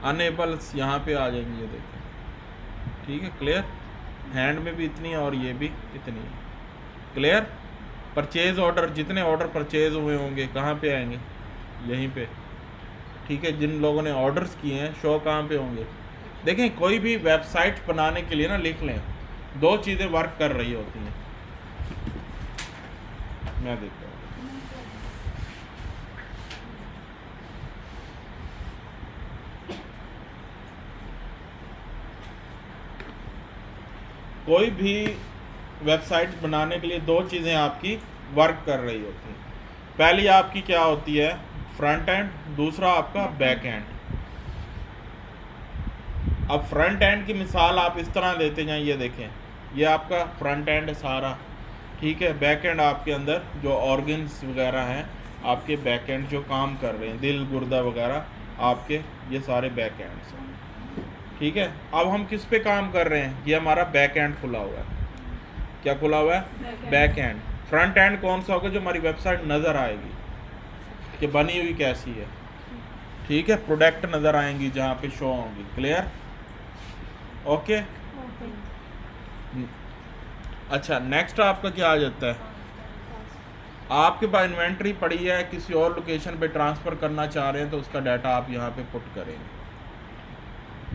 अनेबल्स यहाँ पे आ जाएंगी, ये देखें। ठीक है, क्लियर? हैंड में भी इतनी है और ये भी इतनी है। क्लियर? परचेज़ ऑर्डर, जितने ऑर्डर परचेज़ हुए होंगे कहाँ पे आएंगे, यहीं पे। ठीक है, जिन लोगों ने ऑर्डर्स किए हैं शो कहाँ पे होंगे। देखें कोई भी वेबसाइट बनाने के लिए ना लिख लें, 2 चीज़ें वर्क कर रही होती हैं। मैं देखता हूँ कोई भी वेबसाइट बनाने के लिए दो चीज़ें आपकी वर्क कर रही होती हैं। पहली आपकी क्या होती है, फ्रंट एंड, दूसरा आपका बैक एंड। अब फ्रंट एंड की मिसाल आप इस तरह देते जाएं, ये देखें, ये आपका फ्रंट एंड है सारा, ठीक है। बैक एंड आपके अंदर जो ऑर्गन्स वगैरह हैं, आपके बैक एंड जो काम कर रहे हैं, दिल गुर्दा वगैरह, आपके ये सारे बैक एंड्स हैं, ठीक है। अब हम किस पे काम कर रहे हैं, ये हमारा बैक एंड खुला हुआ है। क्या खुला हुआ है? Back and. फ्रंट एंड कौन सा होगा? जो हमारी वेबसाइट नज़र आएगी कि बनी हुई कैसी है, ठीक है। प्रोडक्ट नज़र आएंगी जहाँ पे शो होंगी। क्लियर? ओके। अच्छा, नेक्स्ट आपका क्या आ जाता है? आपके पास इन्वेंट्री पड़ी है, किसी और लोकेशन पे ट्रांसफ़र करना चाह रहे हैं तो उसका डाटा आप यहाँ पे पुट करेंगे।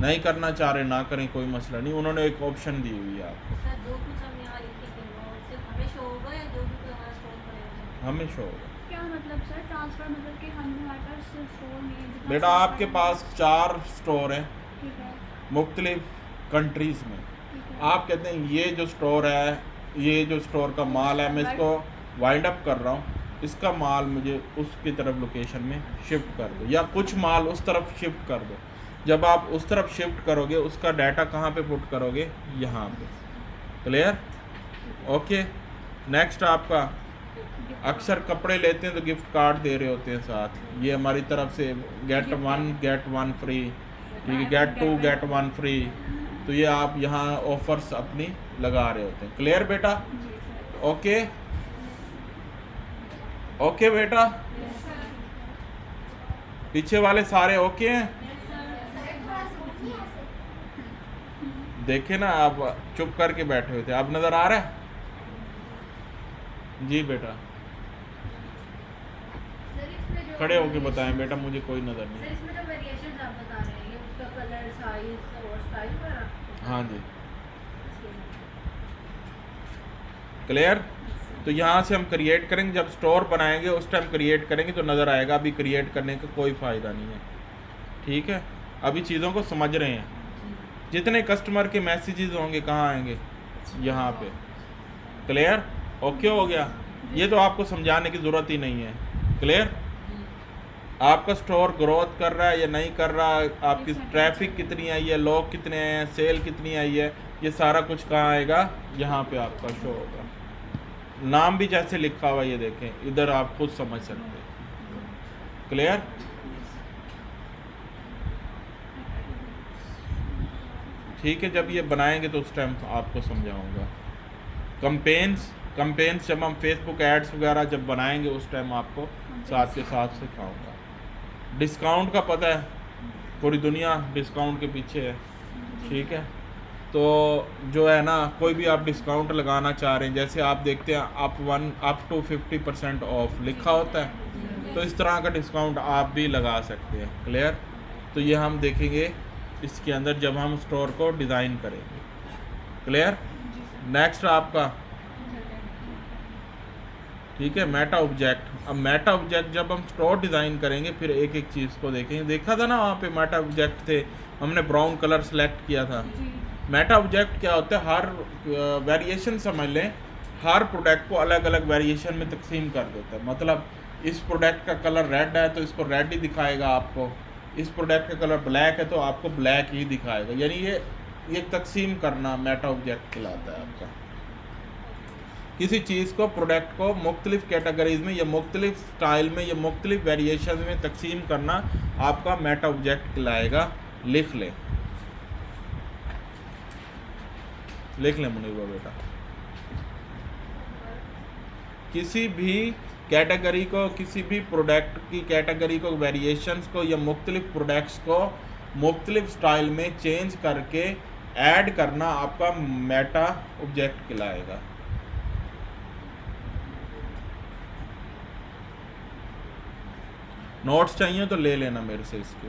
नहीं करना चाह रहे ना करें, कोई मसला नहीं, उन्होंने एक ऑप्शन दी हुई है आपको। सर जो कुछ हम यहाँ लिखेंगे वो सिर्फ हमें शो होगा या जो भी कोई हमारा स्टोर करेगा? हमें शो होगा। क्या मतलब सर ट्रांसफ़र, मतलब कि हम हमारे पास स्टोर नहीं है जितना बेटा स्टोर आपके है। पास 4 स्टोर हैं ठीक है, मुख्तलिफ कंट्रीज़ में। ठीक है। आप कहते हैं ये जो स्टोर है, ये जो स्टोर का माल है, मैं इसको वाइंड अप कर रहा हूँ, इसका माल मुझे उसकी तरफ लोकेशन में शिफ्ट कर दो, या कुछ माल उस तरफ शिफ्ट कर दो। जब आप उस तरफ शिफ्ट करोगे, उसका डाटा कहाँ पे पुट करोगे? यहाँ पे। क्लियर? ओके। नेक्स्ट आपका, अक्सर कपड़े लेते हैं तो गिफ्ट कार्ड दे रहे होते हैं साथ, ये हमारी तरफ से गेट 1 फ्री, ठीक है, गेट 2 गेट 1 फ्री, तो ये आप यहाँ ऑफर्स अपनी लगा रहे होते हैं। क्लियर बेटा? जी सर। ओके। ओके बेटा, पीछे वाले सारे ओके हैं? देखे ना, आप चुप करके बैठे हुए थे, अब नज़र आ रहा है? जी बेटा, सर इसमें जो खड़े होके बताएं बेटा, मुझे कोई नज़र सर नहीं। इसमें जो वेरिएशंस आप बता रहे हैं, ये उसका कलर, साइज और स्टाइल पर हाँ जी। क्लियर? तो यहाँ से हम क्रिएट करेंगे, जब स्टोर बनाएंगे उस टाइम क्रिएट करेंगे तो नज़र आएगा। अभी क्रिएट करने का कोई फ़ायदा नहीं है, ठीक है। अभी चीज़ों को समझ रहे हैं। जितने कस्टमर के मैसेजेस होंगे कहाँ आएंगे? यहाँ पे। क्लियर? ओके हो गया? ये तो आपको समझाने की ज़रूरत ही नहीं है। क्लियर? आपका स्टोर ग्रोथ कर रहा है या नहीं कर रहा, आपकी ट्रैफिक कितनी आई है, लोग कितने हैं, सेल कितनी आई है, ये सारा कुछ कहाँ आएगा? यहाँ पे आपका शो होगा। नाम भी जैसे लिखा हुआ, ये देखें, इधर आप खुद समझ सकते हैं। क्लियर? ठीक है, जब ये बनाएंगे तो उस टाइम आपको समझाऊंगा। कंपेन्स जब हम फेसबुक एड्स वगैरह जब बनाएंगे उस टाइम आपको साथ के साथ सिखाऊंगा। डिस्काउंट का पता है, पूरी दुनिया डिस्काउंट के पीछे है, ठीक है। तो जो है ना, कोई भी आप डिस्काउंट लगाना चाह रहे हैं, जैसे आप देखते हैं अप टू 50% ऑफ लिखा होता है, तो इस तरह का डिस्काउंट आप भी लगा सकते हैं। क्लियर? तो ये हम देखेंगे इसके अंदर जब हम स्टोर को डिज़ाइन करेंगे। क्लियर? नेक्स्ट आपका, ठीक है, मेटा ऑब्जेक्ट। अब मेटा ऑब्जेक्ट जब हम स्टोर डिज़ाइन करेंगे फिर एक एक चीज़ को देखेंगे। देखा था ना वहाँ पे मेटा ऑब्जेक्ट थे, हमने ब्राउन कलर सेलेक्ट किया था। मेटा ऑब्जेक्ट क्या होता है? हर वेरिएशन समझ लें, हर प्रोडक्ट को अलग अलग वेरिएशन में तकसीम कर देता है। मतलब इस प्रोडक्ट का कलर रेड है तो इसको रेड ही दिखाएगा आपको, इस प्रोडक्ट का कलर ब्लैक है तो आपको ब्लैक ही दिखाएगा। यानी ये तकसीम करना मेटा ऑब्जेक्ट कहलाता है आपका। किसी चीज़ को, प्रोडक्ट को मुख्तलिफ कैटेगरीज में या मुख्तलिफ स्टाइल में या मुख्तलिफ वेरिएशन में तकसीम करना आपका मेटा ऑब्जेक्ट कहलाएगा। लिख लें मुनीर बेटा। किसी भी कैटेगरी को, किसी भी प्रोडक्ट की कैटेगरी को, वेरिएशंस को या मुख्तलिफ प्रोडक्ट्स को मुख्तलिफ स्टाइल में चेंज करके ऐड करना आपका मेटा ऑब्जेक्ट कहलाएगा। नोट्स चाहिए तो ले लेना मेरे से इसके।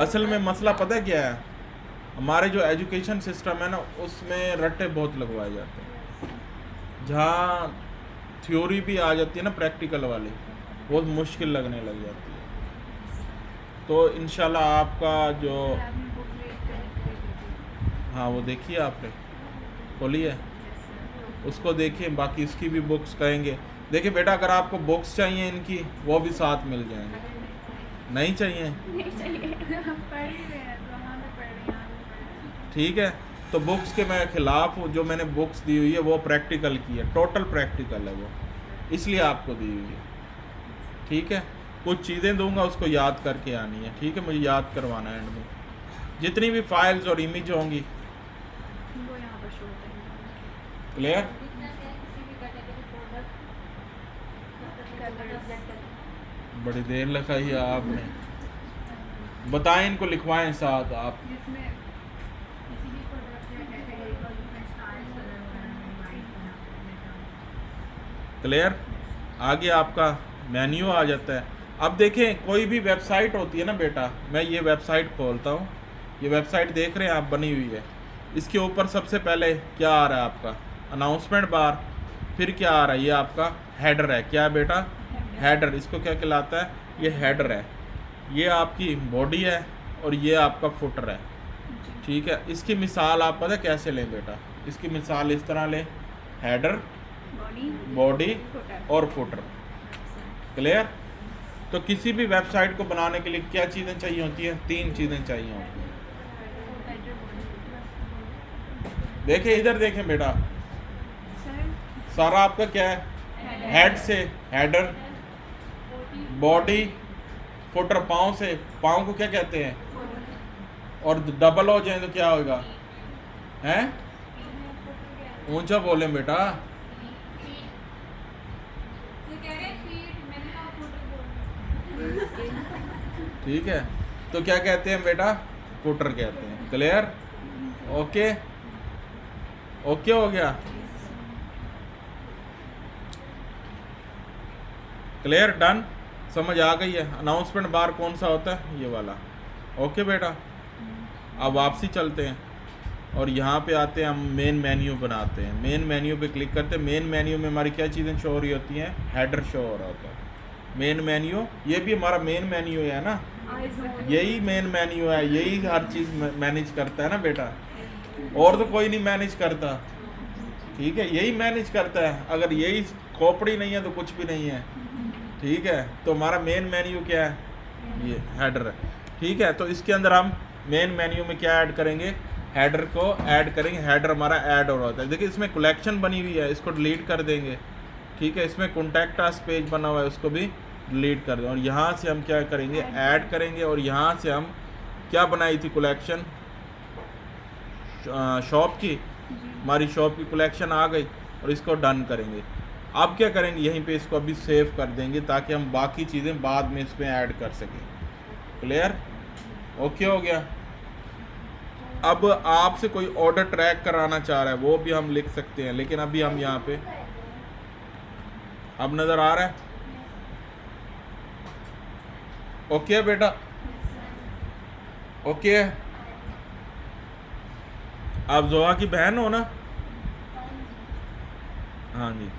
असल में मसला पता है क्या है, हमारे जो एजुकेशन सिस्टम है ना, उसमें रट्टे बहुत लगवाए जाते हैं। जहाँ थ्योरी भी आ जाती है ना, प्रैक्टिकल वाली, बहुत मुश्किल लगने लग जाती है। तो इंशाल्लाह आपका जो हाँ वो देखिए आपने खोली है, उसको देखिए। बाकी इसकी भी बुक्स कहेंगे। देखिए बेटा, अगर आपको बुक्स चाहिए इनकी, वो भी साथ मिल जाएंगे। नहीं चाहिए? नहीं चाहिए। पढ़ ही रहे हैं तो वहाँ पे पढ़ रही हैं, यहाँ पे पढ़ रही हैं। ठीक है, तो बुक्स के मैं खिलाफ हूँ। जो मैंने बुक्स दी हुई है वो प्रैक्टिकल की है, टोटल प्रैक्टिकल है वो, इसलिए आपको दी हुई है। ठीक है, कुछ चीज़ें दूंगा उसको याद करके आनी है। ठीक है, मुझे याद करवाना है एंड में। जितनी भी फाइल्स और इमेज होंगी, वो यहाँ पर शो होते हैं। क्लियर? बिजनेस है, किसी भी कैटेगरी प्रोडक्ट बड़ी देर लगाई है आपने। बताएं इनको, लिखवाएं साथ आप। जिसमें किसी भी प्रोडक्ट या कैटेगरी का उसमें स्टाइल्स कलर वगैरह क्लियर? आगे आपका मेन्यू आ जाता है। अब देखें, कोई भी वेबसाइट होती है ना बेटा, मैं ये वेबसाइट खोलता हूँ, ये वेबसाइट देख रहे हैं आप बनी हुई है। इसके ऊपर सबसे पहले क्या आ रहा है आपका? अनाउंसमेंट बार। फिर क्या आ रहा है? ये आपका हेडर है। क्या बेटा? हेडर। इसको क्या कहलाता है? ये हेडर है। ये आपकी बॉडी है और ये आपका फुटर है। ठीक है, इसकी मिसाल आप पता कैसे लें बेटा? इसकी मिसाल इस तरह लें, हेडर, बॉडी और फुटर। क्लियर? तो किसी भी वेबसाइट को बनाने के लिए क्या चीज़ें चाहिए होती हैं? 3 चीज़ें चाहिए होती हैं। देखें इधर, देखें बेटा, सारा आपका क्या है? हेड से हेडर, बॉडी, फुटर। पाँव से, पाँव को क्या कहते हैं? और डबल हो जाए तो क्या होगा? हैं? ऊंचा बोलें बेटा। ठीक है, तो क्या कहते हैं बेटा? फुटर कहते हैं। क्लियर? ओके, ओके हो गया? क्लियर? डन? समझ आ गई है? अनाउंसमेंट बार कौन सा होता है? ये वाला। ओके बेटा, अब वापसी चलते हैं और यहाँ पे आते हैं, हम मेन मेन्यू बनाते हैं। मेन मेन्यू पे क्लिक करते हैं। मेन मेन्यू में हमारी क्या चीज़ें शो हो रही होती हैं? हेडर शो हो रहा होता है। मेन मेन्यू, ये भी हमारा मेन मेन्यू है ना, यही मेन मेन्यू है, यही हर चीज़ मैनेज करता है ना बेटा, और तो कोई नहीं मैनेज करता। ठीक है, यही मैनेज करता है। अगर यही खोपड़ी नहीं है तो कुछ भी नहीं है। ठीक है, तो हमारा मेन मेन्यू क्या है? ये हेडर है। ठीक है, तो इसके अंदर हम मेन मेन्यू में क्या ऐड करेंगे? हेडर को ऐड करेंगे। हेडर हमारा ऐड हो रहा होता है। देखिए इसमें कलेक्शन बनी हुई है, इसको डिलीट कर देंगे। ठीक है, इसमें कॉन्टैक्ट अस पेज बना हुआ है, उसको भी डिलीट कर दें। और यहाँ से हम क्या करेंगे? ऐड करेंगे। और यहाँ से हम क्या बनाई थी? कलेक्शन शॉप की, हमारी शॉप की कलेक्शन आ गई और इसको डन करेंगे। अब क्या करेंगे? यहीं पे इसको अभी सेव कर देंगे ताकि हम बाकी चीज़ें बाद में इसमें ऐड कर सकें। क्लियर? ओके हो गया? अब आपसे कोई ऑर्डर ट्रैक कराना चाह रहा है, वो भी हम लिख सकते हैं, लेकिन अभी हम यहाँ पे, अब नज़र आ रहा है? ओके बेटा? ओके है? आप जोआ की बहन हो ना? हाँ जी,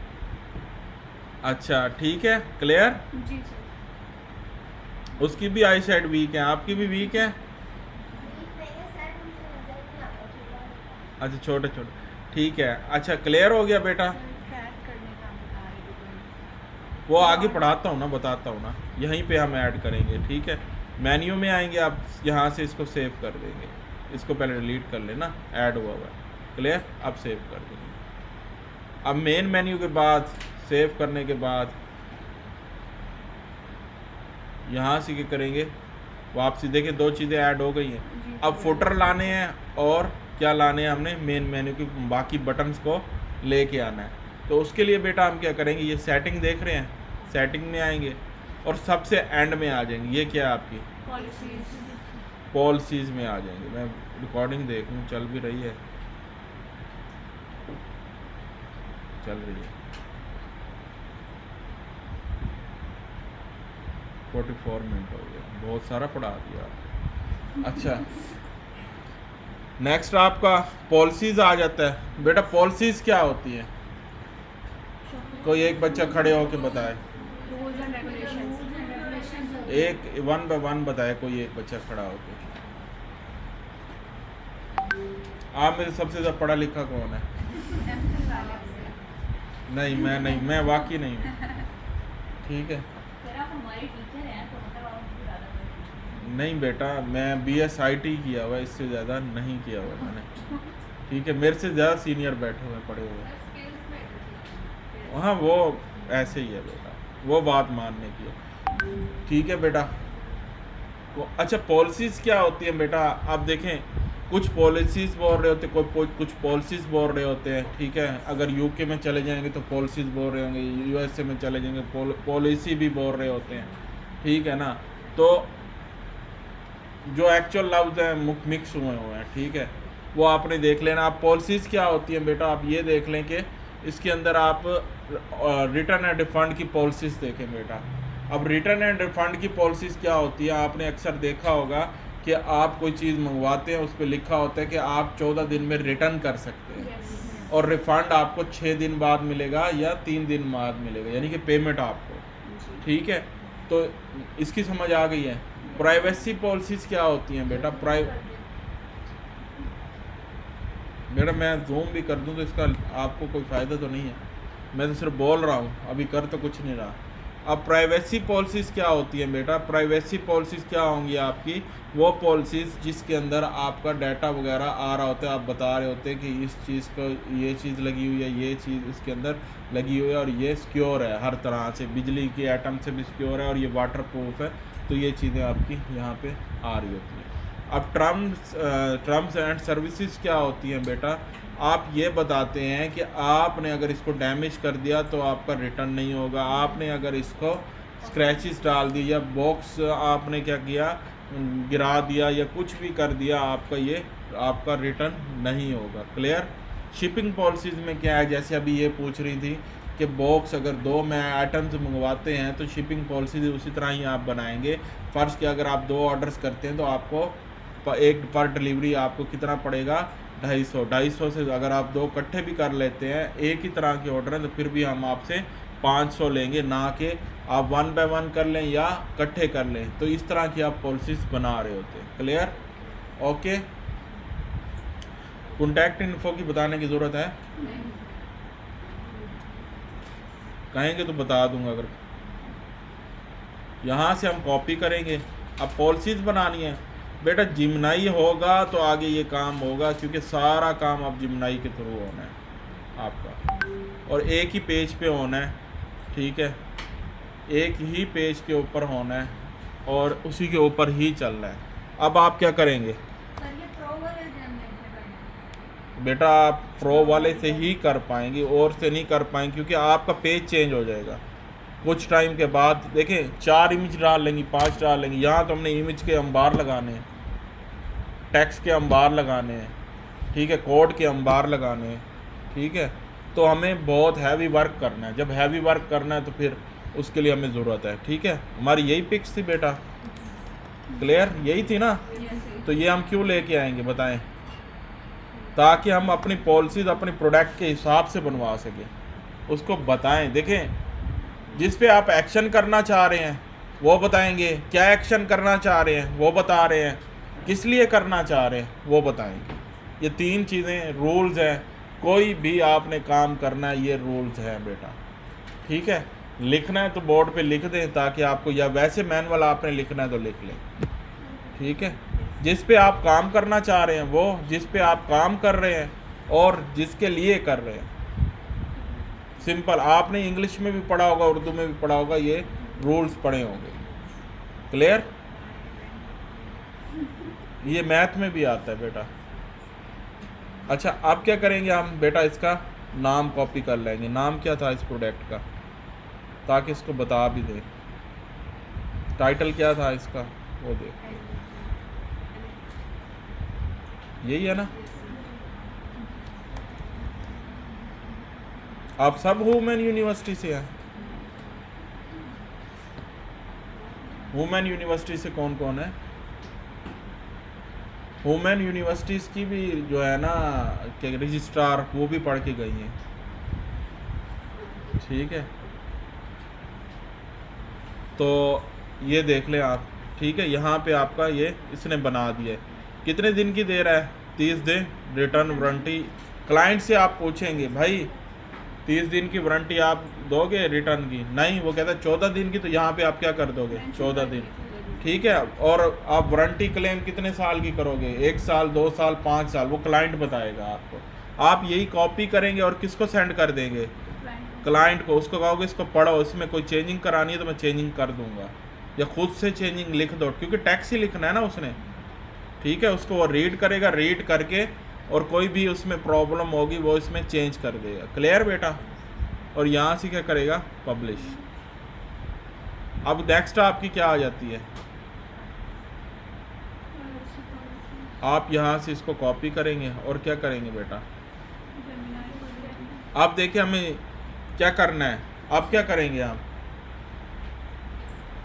अच्छा ठीक है। क्लियर? जी सर। उसकी भी आई साइड वीक है, आपकी भी वीक है। अच्छा, छोटे छोटे, ठीक है। अच्छा, क्लियर हो गया बेटा? ट्रैक करने का हम बता रहे थे। वो आगे पढ़ाता हूँ ना, बताता हूँ ना, यहीं पे हम ऐड करेंगे। ठीक है, मेन्यू में आएंगे, आप यहाँ से इसको सेव कर देंगे। इसको पहले डिलीट कर लेना, ऐड हुआ हुआ है। क्लियर? अब सेव कर देंगे। अब मेन मेन्यू के बाद, सेव करने के बाद यहाँ से क्या करेंगे? वापसी। देखें 2 चीज़ें ऐड हो गई हैं। अब फुटर लाने हैं और क्या लाने हैं? हमने मेन मेन्यू के बाकी बटन्स को लेके आना है। तो उसके लिए बेटा हम क्या करेंगे? ये सेटिंग देख रहे हैं, सेटिंग में आएंगे और सबसे एंड में आ जाएंगे। ये क्या है आपकी? पॉलिसीज़ में आ जाएंगे। मैं रिकॉर्डिंग देख लूँ, चल भी रही है? चल रही है। 44 मिनट हो गया, बहुत सारा पढ़ा दिया आपने। अच्छा, नेक्स्ट आपका पॉलिसीज़ आ जाता है। बेटा पॉलिसीज़ क्या होती है? कोई एक बच्चा खड़े होके बताए, रूल्स एंड रेगुलेशंस। एक 1 बाय 1 बताए, कोई एक बच्चा खड़ा होके। आप मेरे सबसे ज़्यादा पढ़ा लिखा कौन है? नहीं, मैं वाकई नहीं हूँ, ठीक है। सर आप हमारे टीचर हैं तो मतलब आप मुझे ज़्यादा पढ़ते नहीं बेटा, मैं BS IT किया हुआ है, इससे ज़्यादा नहीं किया हुआ मैंने, ठीक है। मेरे से ज़्यादा सीनियर बैठे हुए पढ़े हुए हैं। स्किल्स में हाँ वो ऐसे ही है बेटा, वो बात मानने की है, ठीक है बेटा। अच्छा पॉलिसीज़ क्या होती हैं बेटा? आप देखें, कुछ पॉलिसीज़ बोल रहे होते, कुछ पॉलिसीज़ बोल रहे होते हैं, ठीक है। अगर UK में चले जाएंगे तो पॉलिसीज़ बोल रहे होंगे, USA में चले जाएंगे पॉलिसी भी बोल रहे होते हैं, ठीक है ना। तो जो एक्चुअल लफ्ज़ हैं मिक्स हुए हैं, ठीक है, वो आपने देख लेना। आप पॉलिसीज़ क्या होती हैं बेटा, आप ये देख लें कि इसके अंदर आप रिटर्न एंड रिफंड की पॉलिसीज़ देखें बेटा। अब रिटर्न एंड रिफंड की पॉलिसीज़ क्या होती है, आपने अक्सर देखा होगा कि आप कोई चीज़ मंगवाते हैं, उस पर लिखा होता है कि आप 14 दिन में रिटर्न कर सकते हैं, और रिफ़ंड आपको 6 दिन बाद मिलेगा या 3 दिन बाद मिलेगा, यानी कि पेमेंट आपको, ठीक है। तो इसकी समझ आ गई है। प्राइवेसी पॉलिसीज़ क्या होती हैं बेटा? बेटा मैं जूम भी कर दूं तो इसका आपको कोई फ़ायदा तो नहीं है, मैं तो सिर्फ बोल रहा हूँ, अभी कर तो कुछ नहीं रहा। अब प्राइवेसी पॉलिसीज़ क्या होती हैं बेटा? प्राइवेसी पॉलिसीज़ क्या होंगी आपकी? वो पॉलिसीज़ जिसके अंदर आपका डाटा वगैरह आ रहा होता है, आप बता रहे होते हैं कि इस चीज़ को ये चीज़ लगी हुई है, ये चीज़ इसके अंदर लगी हुई है, और ये सिक्योर है हर तरह से, बिजली के एटम से भी सिक्योर है, और ये वाटर प्रूफ है। तो ये चीज़ें आपकी यहाँ पे आ रही होती हैं। अब टर्म्स एंड सर्विसेज क्या होती हैं बेटा? आप ये बताते हैं कि आपने अगर इसको डैमेज कर दिया तो आपका रिटर्न नहीं होगा, आपने अगर इसको स्क्रैचेस डाल दिए या बॉक्स आपने क्या किया, गिरा दिया या कुछ भी कर दिया, आपका रिटर्न नहीं होगा। क्लियर? शिपिंग पॉलिसीज़ में क्या है, जैसे अभी ये पूछ रही थी कि बॉक्स अगर 2 में आइटम्स मंगवाते हैं तो शिपिंग पॉलिसी उसी तरह ही आप बनाएंगे। फ़र्ज़ कि अगर आप 2 ऑर्डर्स करते हैं तो आपको एक पर डिलीवरी आपको कितना पड़ेगा? 250 से अगर आप 2 इकट्ठे भी कर लेते हैं, एक ही तरह के ऑर्डर हैं, तो फिर भी हम आपसे 500 लेंगे, ना कि आप 1 बाय 1 कर लें या इकट्ठे कर लें। तो इस तरह की आप पॉलिसीज़ बना रहे होते हैं। क्लियर? ओके। कॉन्टैक्ट इन्फो की बताने की ज़रूरत है? कहेंगे तो बता दूंगा। अगर यहाँ से हम कॉपी करेंगे, अब पॉलिसीज़ बनानी है बेटा, जिमनाई होगा तो आगे ये काम होगा, क्योंकि सारा काम अब जिमनाई के थ्रू होना है आपका, और एक ही पेज पे होना है, ठीक है, एक ही पेज के ऊपर होना है और उसी के ऊपर ही चलना है। अब आप क्या करेंगे सर ये प्रो वाले एग्जामिनेशन करना है। बेटा? आप प्रो वाले से ही कर पाएंगे, और से नहीं कर पाएंगे, क्योंकि आपका पेज चेंज हो जाएगा कुछ टाइम के बाद। देखें 4 इमेज डाल लेंगी, 5 डाल लेंगी, यहाँ तो हमने इमेज के अंबार लगाने हैं, टेक्स्ट के अंबार लगाने हैं, ठीक है, कोड के अंबार लगाने हैं, ठीक है। तो हमें बहुत हैवी वर्क करना है। जब हैवी वर्क करना है तो फिर उसके लिए हमें ज़रूरत है, ठीक है। हमारी यही पिक्स थी बेटा, क्लियर? यही थी ना? तो ये हम क्यों लेके आएंगे बताएं? ताकि हम अपनी पॉलिसीज़ अपने प्रोडक्ट के हिसाब से बनवा सकें, उसको बताएं। देखें, जिस पे आप एक्शन करना चाह रहे हैं वो बताएंगे, क्या एक्शन करना चाह रहे हैं वो बता रहे हैं, किस लिए करना चाह रहे हैं वो बताएंगे। ये 3 चीज़ें रूल्स हैं। कोई भी आपने काम करना है, ये रूल्स हैं बेटा, ठीक है। लिखना है तो बोर्ड पे लिख दें, ताकि आपको, या वैसे मैनुअल आपने लिखना है तो लिख लें, ठीक है। जिस पे आप काम करना चाह रहे हैं वो, जिस पे आप काम कर रहे हैं और जिसके लिए कर रहे हैं, सिंपल। आपने इंग्लिश में भी पढ़ा होगा, उर्दू में भी पढ़ा होगा, ये रूल्स पढ़े होंगे। क्लियर? ये मैथ में भी आता है बेटा। अच्छा, अब क्या करेंगे हम बेटा? इसका नाम कॉपी कर लेंगे। नाम क्या था इस प्रोडक्ट का, ताकि इसको बता भी दें। टाइटल क्या था इसका वो देख, यही है ना? आप सब वुमेन यूनिवर्सिटी से हैं? वुमेन यूनिवर्सिटी से कौन कौन है? वुमेन यूनिवर्सिटीज़ की भी जो है ना कि रजिस्ट्रार, वो भी पढ़ के गई हैं, ठीक है। तो ये देख लें आप, ठीक है। यहाँ पे आपका ये इसने बना दिया है। कितने दिन की दे रहा है? 30 दिन रिटर्न वारंटी। क्लाइंट से आप पूछेंगे भाई 30 दिन की वारंटी आप दोगे रिटर्न की? नहीं, वो कहता है 14 दिन की। तो यहाँ पे आप क्या कर दोगे? 14 दिन, ठीक है। और आप वारंटी क्लेम कितने साल की करोगे? 1 साल, 2 साल, 5 साल, वो क्लाइंट बताएगा आपको। आप यही कॉपी करेंगे और किसको सेंड कर देंगे? क्लाइंट को। उसको कहोगे इसको पढ़ो, इसमें कोई चेंजिंग करानी है तो मैं चेंजिंग कर दूंगा, या खुद से चेंजिंग लिख दो, क्योंकि टैक्स ही लिखना है ना उसने, ठीक है। उसको वो रीड करेगा, रीड करके और कोई भी उसमें प्रॉब्लम होगी वो इसमें चेंज कर देगा। क्लियर बेटा? और यहाँ से क्या करेगा? पब्लिश। अब नेक्स्ट आपकी क्या आ जाती है? आप यहाँ से इसको कॉपी करेंगे और क्या करेंगे बेटा? आप देखिए हमें क्या करना है। आप क्या करेंगे? आप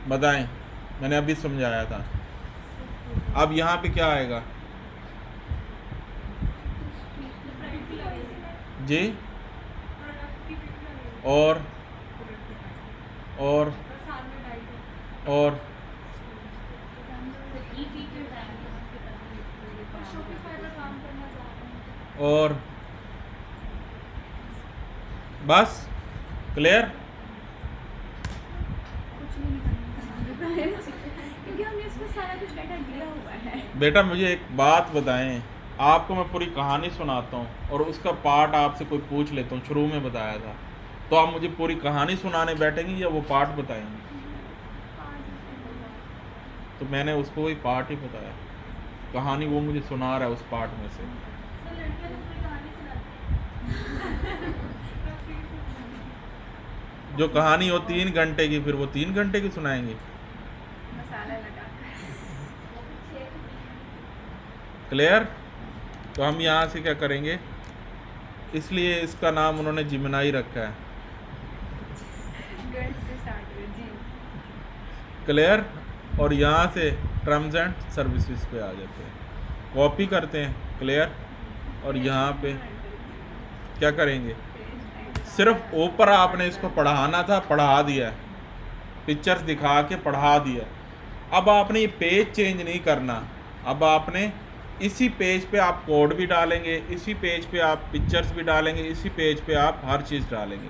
बताएं, मैंने अभी समझाया था। अब यहाँ पे क्या आएगा जी? और और बस क्लियर? क्योंकि हमने इसमें सारा कुछ डाटा दिया हुआ है। बेटा मुझे एक बात बताएं, आपको मैं पूरी कहानी सुनाता हूँ और उसका पार्ट आपसे कोई पूछ लेता हूँ, शुरू में बताया था, तो आप मुझे पूरी कहानी सुनाने बैठेंगी या वो पार्ट बताएंगे? तो मैंने उसको वही पार्ट ही बताया, कहानी वो मुझे सुना रहा है उस पार्ट में से। सर लड़कियां तो पूरी कहानी सुनाती हैं। जो कहानी हो 3 घंटे की, फिर वो 3 घंटे की सुनाएंगे। मसाला लगा क्लियर? तो हम यहाँ से क्या करेंगे? इसलिए इसका नाम उन्होंने जिमनाई रखा है। क्लियर? और यहाँ से टर्म्स एंड सर्विसेज पे आ जाते हैं, कॉपी करते हैं। क्लियर? और यहाँ पे क्या करेंगे? सिर्फ ऊपर आपने इसको पढ़ाना था, पढ़ा दिया, पिक्चर्स दिखा के पढ़ा दिया। अब आपने ये पेज चेंज नहीं करना। अब आपने इसी पेज पे आप कोड भी डालेंगे, इसी पेज पे आप पिक्चर्स भी डालेंगे, इसी पेज पे आप हर चीज़ डालेंगे।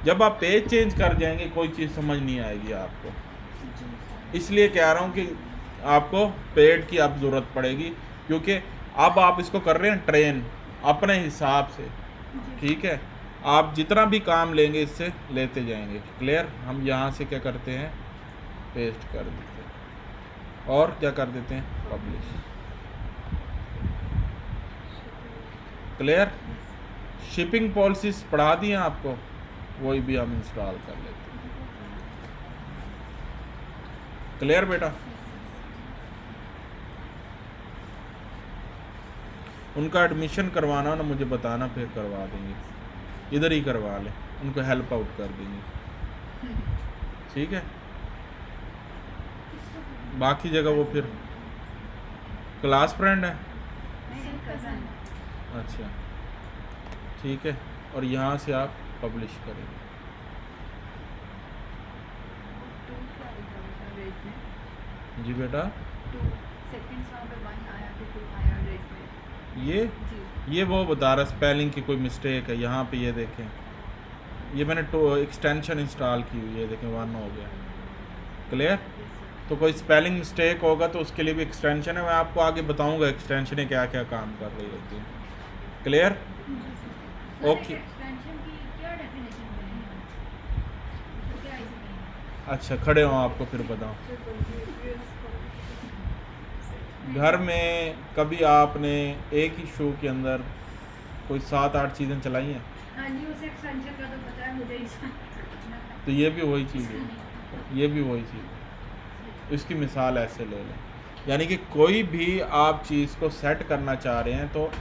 जब आप पेज चेंज कर जाएंगे कोई चीज़ समझ नहीं आएगी आपको। इसलिए कह रहा हूँ कि आपको पेड की अब ज़रूरत पड़ेगी, क्योंकि अब आप इसको कर रहे हैं ट्रेन अपने हिसाब से, ठीक है। आप जितना भी काम लेंगे इससे लेते जाएंगे। क्लियर? हम यहाँ से क्या करते हैं? पेस्ट कर देते हैं और क्या कर देते हैं? पब्लिश। क्लियर? शिपिंग पॉलिसीज पढ़ा दी हैं आपको, वही भी हम इंस्टॉल कर लेते हैं। क्लियर बेटा? उनका एडमिशन करवाना ना मुझे बताना, फिर करवा देंगे, इधर ही करवा लें, उनको हेल्प आउट कर देंगे, ठीक है। बाकी जगह वो फिर क्लास फ्रेंड है। अच्छा ठीक है। और यहाँ से आप पब्लिश करेंगे। जी बेटा, ये वो बता रहा स्पेलिंग की कोई मिस्टेक है। यहाँ पे ये देखें, ये मैंने एक्सटेंशन इंस्टॉल की हुई है, देखें 1 हो गया। क्लियर? तो कोई स्पेलिंग मिस्टेक होगा तो उसके लिए भी एक्सटेंशन है, मैं आपको आगे बताऊंगा एक्सटेंशन क्या क्या काम कर रही होती है। क्लियर? ओके। अच्छा खड़े हो, आपको फिर बताऊँ। घर में कभी आपने एक ही शो के अंदर कोई 7-8 चीज़ें चलाई हैं? हाँ जी, उसे एक्सटेंशन का तो पता है मुझे ही। तो ये भी वही चीज़ है, ये भी वही चीज़ है। इसकी मिसाल ऐसे ले लें, यानी कि कोई भी आप चीज़ को सेट करना चाह रहे हैं तो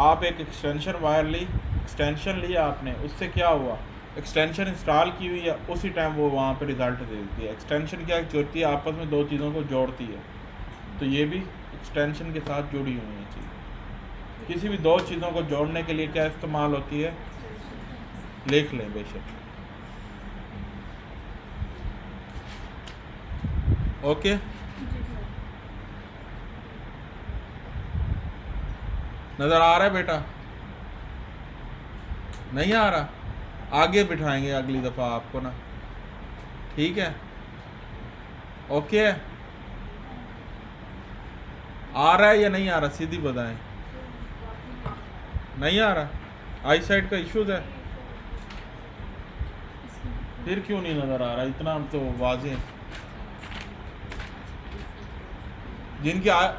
आप एक एक्सटेंशन वायर ली, एक्सटेंशन लिया आपने, उससे क्या हुआ, एक्सटेंशन इंस्टॉल की हुई है, उसी टाइम वो वहाँ पे रिज़ल्ट दे देती है। एक्सटेंशन क्या जोड़ती है? आपस में 2 चीज़ों को जोड़ती है। तो ये भी एक्सटेंशन के साथ जुड़ी हुई है चीज़। किसी भी 2 चीज़ों को जोड़ने के लिए क्या इस्तेमाल होती है? लिख लें बेशक। ओके। नज़र आ रहा है बेटा? नहीं आ रहा? आगे बिठाएंगे अगली दफ़ा आपको ना, ठीक है? ओके है? आ रहा है या नहीं आ रहा, सीधी बताएं। नहीं आ रहा? आई साइड का इश्यूज है? फिर क्यों नहीं नज़र आ रहा? इतना तो वाज़ेह है।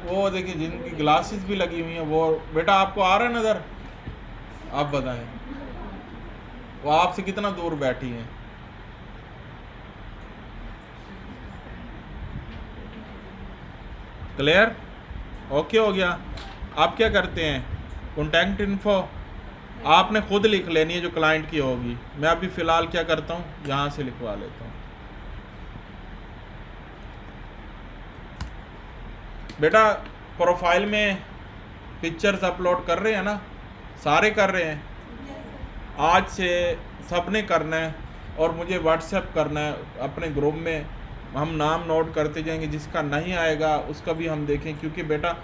वो देखिए जिनकी ग्लासेस भी लगी हुई हैं, वो बेटा आपको आ रहा है नज़र? आप बताएं, वो आपसे कितना दूर बैठी हैं? क्लियर? ओके हो गया? आप क्या करते हैं, कॉन्टैक्ट इन्फो आपने खुद लिख लेनी है जो क्लाइंट की होगी। मैं अभी फ़िलहाल क्या करता हूँ, यहाँ से लिखवा लेता हूँ। बेटा प्रोफाइल में पिक्चर्स अपलोड कर रहे हैं ना, सारे कर रहे हैं? आज से सबने करना है और मुझे व्हाट्सएप करना है अपने ग्रुप में। हम नाम नोट करते जाएंगे, जिसका नहीं आएगा उसका भी हम देखें, क्योंकि बेटा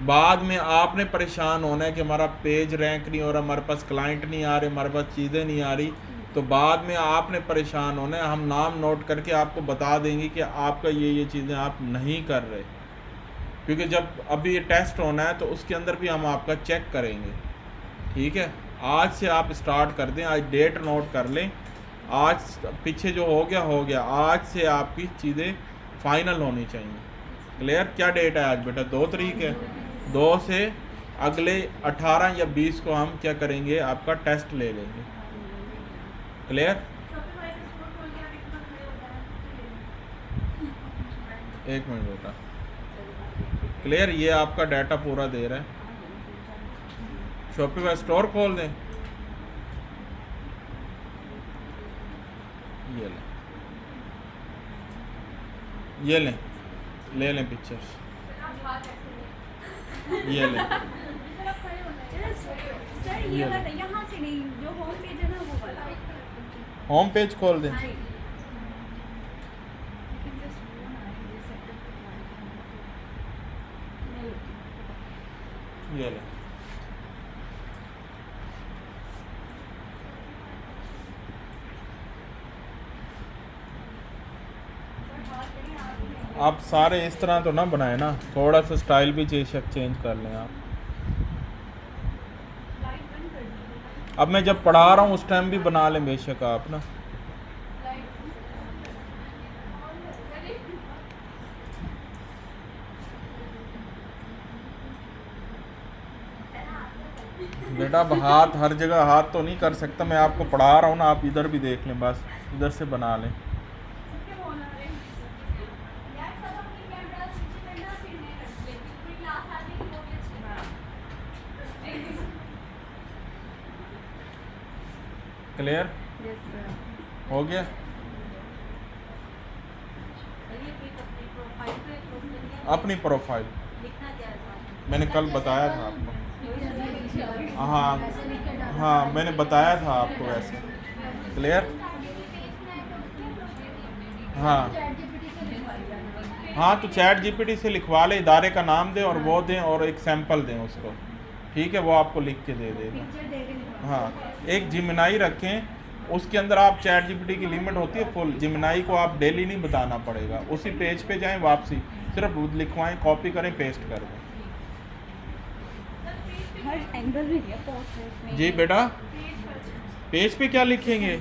बाद में आपने परेशान होना है कि हमारा पेज रैंक नहीं हो रहा, हमारे पास क्लाइंट नहीं आ रहे, हमारे पास चीज़ें नहीं आ रही, तो बाद में आपने परेशान होना है। हम नाम नोट करके आपको बता देंगे कि आपका ये चीज़ें आप नहीं कर रहे, क्योंकि जब अभी ये टेस्ट होना है तो उसके अंदर भी हम आपका चेक करेंगे, ठीक है? आज से आप स्टार्ट कर दें, आज डेट नोट कर लें, आज पीछे जो हो गया, आज से आपकी चीज़ें फाइनल होनी चाहिए। क्लियर? क्या डेट है आज बेटा? 2 तारीख है। 2 से अगले 18 या 20 को हम क्या करेंगे, आपका टेस्ट ले लेंगे। क्लियर? शॉपिफाई का स्टोर खोल के आप एक बार खड़े हो जाना। एक मिनट बेटा। क्लियर? ये आपका डाटा पूरा दे रहा है। शॉपिफाई स्टोर खोल दें, ये लें, ले लें पिक्चर्स, ये लें। सर ये वाला यहाँ से नहीं, जो होम पेज है ना वो वाला। होम पेज खोल दें। ये लें। आप सारे इस तरह तो ना बनाए ना, थोड़ा सा स्टाइल भी चेंज कर लें आप। अब मैं जब पढ़ा रहा हूँ उस टाइम भी बना लें बेशक आप ना। बेटा अब हाथ हर जगह हाथ तो नहीं कर सकता, मैं आपको पढ़ा रहा हूँ ना, आप इधर भी देख लें, बस इधर से बना लें। क्लियर? हो गया? अपनी प्रोफाइल मैंने कल बताया था आपको। हाँ मैंने बताया था आपको वैसे। क्लियर? हाँ तो चैट जीपीटी से लिखवा ले, इदारे का नाम दें और वो दें और एक सैंपल दें उसको, ठीक है? वो आपको लिख के दे देगा। हाँ एक जिमिनाई रखें, उसके अंदर आप चैट जीपीटी की लिमिट होती है फुल, जिमिनाई को आप डेली नहीं बताना पड़ेगा, उसी पेज पे जाएं, वापसी सिर्फ लिखवाएं, कॉपी करें, पेस्ट कर दें। हर एंगल भी है पोर्ट्रेट में। जी बेटा, पेज पे क्या लिखेंगे?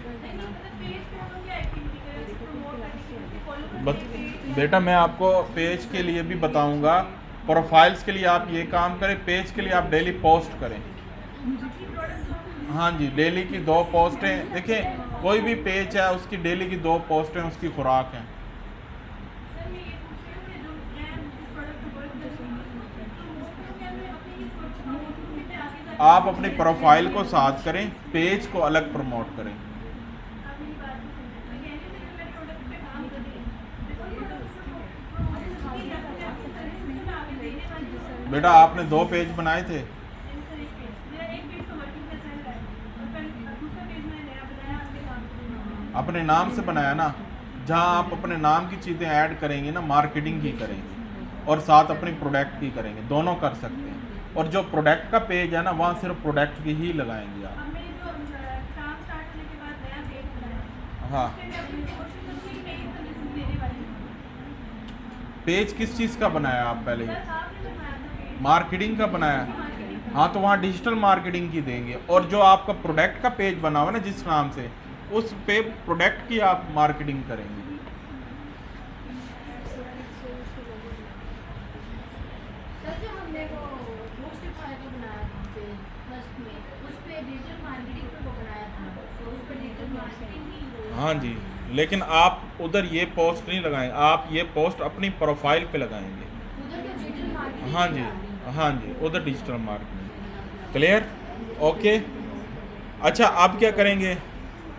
बेटा मैं आपको पेज के लिए भी बताऊंगा, प्रोफाइल्स के लिए आप ये काम करें, पेज के लिए आप डेली पोस्ट करें। हाँ जी, डेली की 2 पोस्टें। देखें कोई भी पेज है उसकी डेली की 2 पोस्टें उसकी खुराक हैं। आप अपनी प्रोफाइल को साथ करें, पेज को अलग प्रमोट करें। बेटा आपने 2 पेज बनाए थे, अपने नाम से बनाया ना, जहां आप अपने नाम की चीज़ें ऐड करेंगे ना, मार्केटिंग की करेंगे और साथ अपनी प्रोडक्ट की करेंगे, दोनों कर सकते हैं। और जो प्रोडक्ट का पेज है ना वहाँ सिर्फ प्रोडक्ट की ही लगाएंगे आप। अब मैंने जो काम स्टार्ट करने के बाद नया पेज बनाया, हाँ, उसपे मैं अपनी कोशिश करती हूँ पेज तो जैसे मेरे वाली हूँ। पेज किस चीज़ का बनाया आप पहले? सर आपने बनाया था पेज मार्केटिंग का बनाया। मार्केटिंग। हाँ, तो वहाँ डिजिटल मार्केटिंग की देंगे, और जो आपका प्रोडक्ट का पेज बना हुआ ना जिस नाम से, उस पे प्रोडक्ट की आप मार्केटिंग करेंगे। सर जो हमने वो मोस्टिफाई को बनाया था फर्स्ट में, उस पे डिजिटल मार्केटिंग पे वो बनाया था, तो उस पे डिजिटल मार्केटिंग ही हाँ जी, लेकिन आप उधर ये पोस्ट नहीं लगाएंगे, आप ये पोस्ट अपनी प्रोफाइल पे लगाएंगे। उधर तो डिजिटल मार्केटिंग। हाँ जी, हाँ जी, उधर डिजिटल मार्केटिंग। क्लियर? ओके। अच्छा, आप क्या करेंगे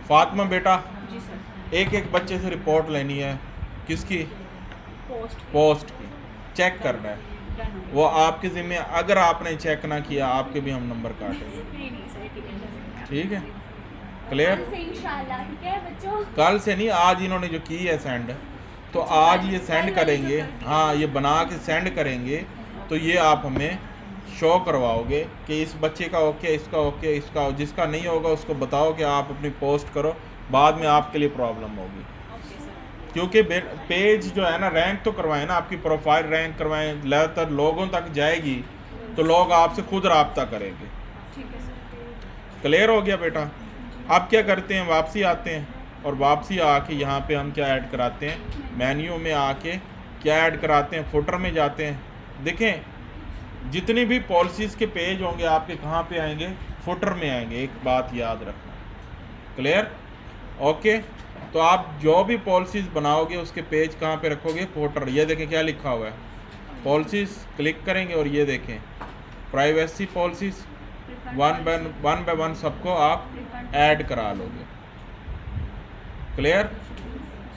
फातिमा बेटा? जी सर। एक एक बच्चे से रिपोर्ट लेनी है। किसकी? पोस्ट पोस्ट की। चेक करना है, डन हो वो आपके ज़िम्मे। अगर आपने चेक ना किया आपके भी हम नंबर काटेंगे। नहीं नहीं सर, ठीक है। ठीक है? क्लियर? कल से इंशाल्लाह, ठीक है बच्चों? कल से नहीं, आज इन्होंने जो की है सेंड, तो आज ये सेंड करेंगे। हाँ, ये बना के सेंड करेंगे, तो ये आप हमें शो करवाओगे कि इस बच्चे का ओके, इसका ओके, इसका। जिसका नहीं होगा उसको बताओ कि आप अपनी पोस्ट करो, बाद में आपके लिए प्रॉब्लम होगी। Okay sir. क्योंकि पेज जो है ना, रैंक तो करवाएं ना, आपकी प्रोफाइल रैंक करवाएं, ज़्यादातर लोगों तक जाएगी तो लोग आपसे खुद रब्ता करेंगे। ठीक है सर। क्लियर हो गया बेटा? आप क्या करते हैं, वापसी आते हैं, और वापसी आके यहाँ पे हम क्या ऐड कराते हैं, मेन्यू में आके क्या ऐड कराते हैं, फुटर में जाते हैं। देखें, जितनी भी पॉलिसीज़ के पेज होंगे आपके कहाँ पे आएंगे? फुटर में आएंगे। एक बात याद रखना। क्लियर? ओके। तो आप जो भी पॉलिसीज़ बनाओगे उसके पेज कहाँ पे रखोगे? फुटर। ये देखें क्या लिखा हुआ है, पॉलिसीज़। क्लिक करेंगे और ये देखें privacy policies, one by one सबको आप ऐड करा लोगे। क्लियर?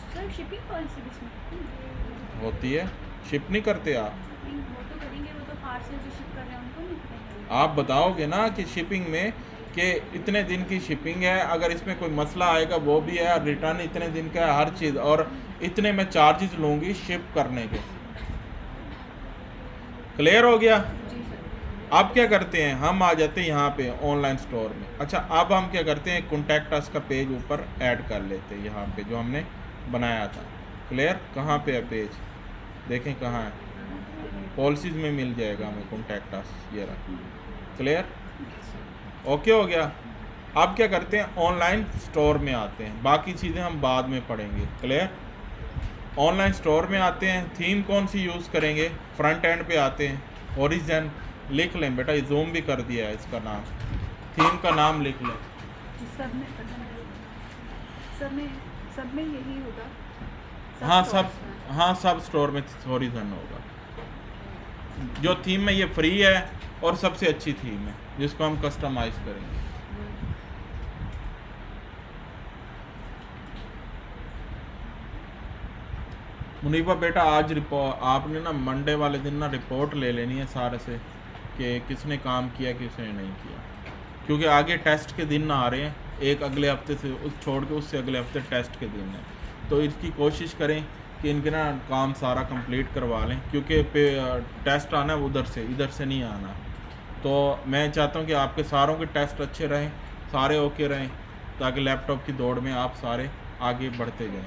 सर शिपिंग पॉलिसी भी इसमें होती है। शिप नहीं करते आप? वो तो करेंगे, वो तो पार्सल जो शिप कर रहे हैं उनको नहीं करेंगे। आप बताओगे ना कि शिपिंग में कि इतने दिन की शिपिंग है, अगर इसमें कोई मसला आएगा वो भी है, और रिटर्न इतने दिन का है, हर चीज़, और इतने मैं चार्जेस लूँगी शिप करने के। क्लियर हो गया? जी सर। अब क्या करते हैं, हम आ जाते हैं यहाँ पे ऑनलाइन स्टोर में। अच्छा, अब हम क्या करते हैं, कॉन्टैक्ट अस का पेज ऊपर ऐड कर लेते हैं, यहाँ पे जो हमने बनाया था। क्लियर? कहाँ पे है पेज? देखें कहाँ है, पॉलिसीज़ में मिल जाएगा हमें कॉन्टैक्ट अस, ये रहा। क्लियर? ओके हो गया। अब क्या करते हैं, ऑनलाइन स्टोर में आते हैं, बाकी चीज़ें हम बाद में पढ़ेंगे। क्लियर? ऑनलाइन स्टोर में आते हैं, थीम कौन सी यूज़ करेंगे, फ्रंट एंड पे आते हैं, ओरिजिन लिख लें बेटा, ये जूम भी कर दिया है इसका नाम, थीम का नाम लिख लें। सब में यही होगा। हाँ, स्टोर्स सब, में। हाँ, सब स्टोर में ओरिजिन होगा। जो थीम में ये फ्री है और सबसे अच्छी थीम है जिसको हम कस्टमाइज करेंगे। मुनीबा बेटा, आज आपने ना मंडे वाले दिन ना रिपोर्ट ले लेनी है सारे से कि किसने काम किया किसने नहीं किया, क्योंकि आगे टेस्ट के दिन ना आ रहे हैं, एक अगले हफ्ते से उस छोड़ के उससे अगले हफ्ते टेस्ट के दिन है। तो इसकी कोशिश करें कि इनके ना काम सारा कंप्लीट करवा लें, क्योंकि टेस्ट आना है उधर से, इधर से नहीं आना। तो मैं चाहता हूँ कि आपके सारों के टेस्ट अच्छे रहें, सारे ओके रहें, ताकि लैपटॉप की दौड़ में आप सारे आगे बढ़ते जाएं।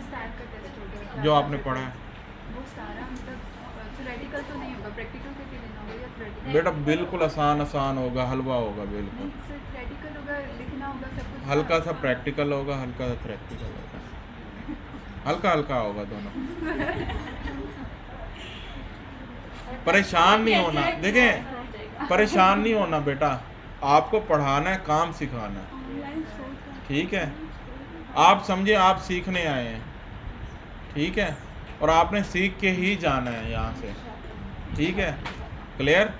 स्टार्ट का टेस्ट होगा जो आपने पढ़ा है वो सारा, मतलब थ्योरेटिकल तो नहीं होगा, प्रैक्टिकल करके देना होगा, या थ्योरेटिकल? बेटा बिल्कुल आसान होगा, हलवा होगा बिल्कुल। नहीं सर, थ्योरेटिकल होगा, लिखना होगा सब कुछ। हल्का सा प्रैक्टिकल होगा, हल्का सा थ्योरेटिकल होगा, हल्का हल्का होगा दोनों। परेशान नहीं होना। देखें, परेशान नहीं होना बेटा, आपको पढ़ाना है, काम सिखाना है। ऑनलाइन स्टोर का ठीक है? आप समझे आप सीखने आए हैं, ठीक है, और आपने सीख के ही जाना है यहाँ से। ठीक है? क्लियर?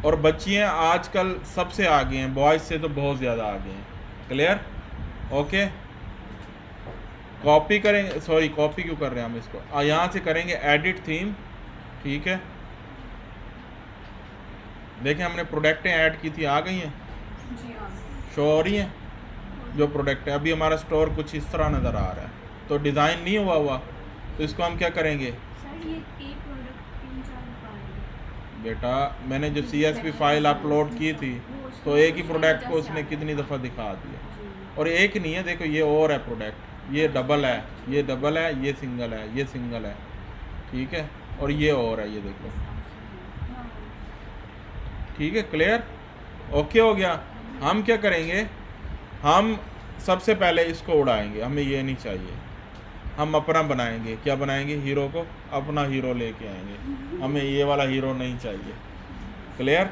और बच्चियाँ आजकल सबसे आगे हैं, बॉयज़ से तो बहुत ज़्यादा आगे हैं। क्लियर? ओके। कॉपी करेंगे, सॉरी कॉपी क्यों कर रहे हैं हम इसको, यहाँ से करेंगे एडिट थीम। ठीक है? देखें, हमने प्रोडक्टें ऐड की थी, आ गई हैं, जी हाँ। शो हो रही हैं जो प्रोडक्ट है। अभी हमारा स्टोर कुछ इस तरह नज़र आ रहा है, तो डिज़ाइन नहीं हुआ, तो इसको हम क्या करेंगे, सर ये एक प्रोडक्ट 3-4 निकाल बेटा मैंने जो CSV फाइल अपलोड की थी तो एक ही प्रोडक्ट को उसने कितनी दफ़ा दिखा दिया, और एक नहीं है, देखो ये और है प्रोडक्ट, ये डबल है, ये डबल है, ये सिंगल है, ये सिंगल है, ठीक है, और ये और है, ये देखो, ठीक है, क्लियर, ओके हो गया। हम क्या करेंगे, हम सबसे पहले इसको उड़ाएंगे, हमें ये नहीं चाहिए, हम अपना बनाएंगे, क्या बनाएंगे, हीरो को अपना हीरो लेके आएंगे, हमें ये वाला हीरो नहीं चाहिए, क्लियर।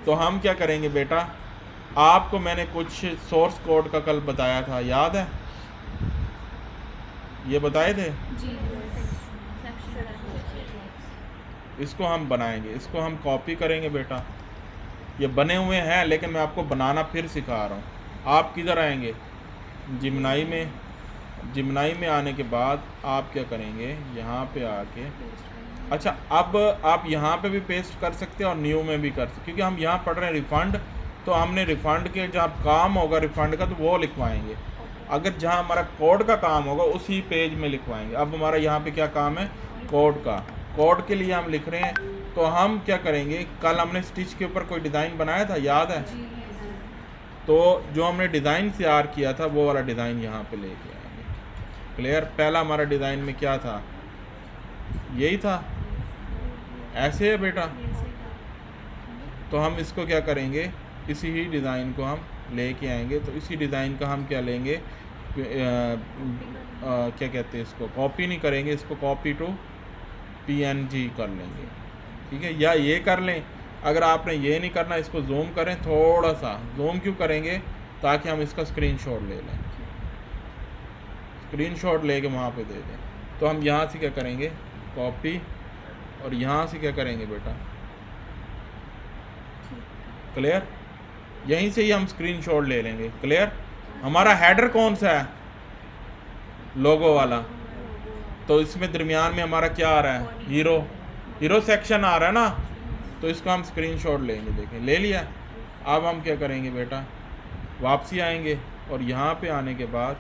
तो हम क्या करेंगे बेटा, आपको मैंने कुछ सोर्स कोड का कल बताया था, याद है, ये बताए थे, इसको हम बनाएंगे, इसको हम कॉपी करेंगे बेटा, ये बने हुए हैं लेकिन मैं आपको बनाना फिर सिखा रहा हूँ। आप किधर आएंगे, जिमनाई में, जिमनाई में आने के बाद आप क्या करेंगे, यहाँ पे आके, अच्छा अब आप यहाँ पे भी पेस्ट कर सकते हैं और न्यू में भी कर सकते, क्योंकि हम यहाँ पढ़ रहे हैं रिफ़ंड, तो हमने रिफ़ंड के जहाँ काम होगा रिफ़ंड का तो वो लिखवाएंगे, अगर जहाँ हमारा कोड का काम होगा उसी पेज में लिखवाएंगे। अब हमारा यहाँ पे क्या काम है, कोड का, कोड के लिए हम लिख रहे हैं, तो हम क्या करेंगे, कल हमने स्टिच के ऊपर कोई डिज़ाइन बनाया था, याद है, तो जो हमने डिज़ाइन तैयार किया था वो वाला डिज़ाइन यहाँ पे लेके आएंगे, क्लियर। पहला हमारा डिज़ाइन में क्या था, यही था, ऐसे है बेटा, तो हम इसको क्या करेंगे, इसी ही डिज़ाइन को हम लेके आएंगे, तो इसी डिज़ाइन का हम क्या लेंगे, क्या कहते हैं इसको, कॉपी नहीं करेंगे, इसको कॉपी टू PNG कर लेंगे, ठीक है, या ये कर लें, अगर आपने ये नहीं करना इसको जूम करें, थोड़ा सा जूम क्यों करेंगे, ताकि हम इसका स्क्रीनशॉट ले लें, स्क्रीनशॉट लेके वहाँ पे दे दें। तो हम यहाँ से क्या करेंगे, कॉपी, और यहाँ से क्या करेंगे बेटा, क्लियर, यहीं से ही हम स्क्रीनशॉट ले लेंगे, क्लियर। हमारा हेडर कौन सा है, लोगो वाला, तो इसमें दरमियान में हमारा क्या आ रहा है, हीरो, हीरो सेक्शन आ रहा है ना, तो इसको हम स्क्रीनशॉट लेंगे, देखें ले लिया। अब हम क्या करेंगे बेटा, वापसी आएंगे और यहाँ पे आने के बाद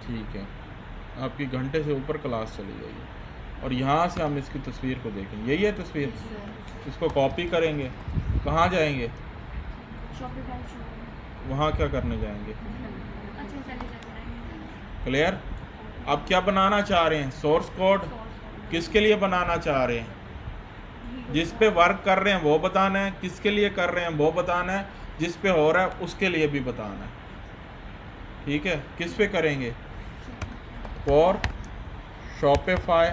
ठीक है, आपकी घंटे से ऊपर क्लास चली जाएगी, और यहाँ से हम इसकी तस्वीर को देखेंगे, यही है तस्वीर, इसको कॉपी करेंगे, कहाँ जाएंगे, वहाँ क्या करने जाएंगे, क्लियर। अब क्या बनाना चाह रहे हैं, सोर्स कोड, किसके लिए बनाना चाह रहे हैं, जिस पे वर्क कर रहे हैं वो बताना है, किसके लिए कर रहे हैं वो बताना है, जिस पे हो रहा है उसके लिए भी बताना है, ठीक है। किस पे करेंगे, फॉर शॉपिफाई,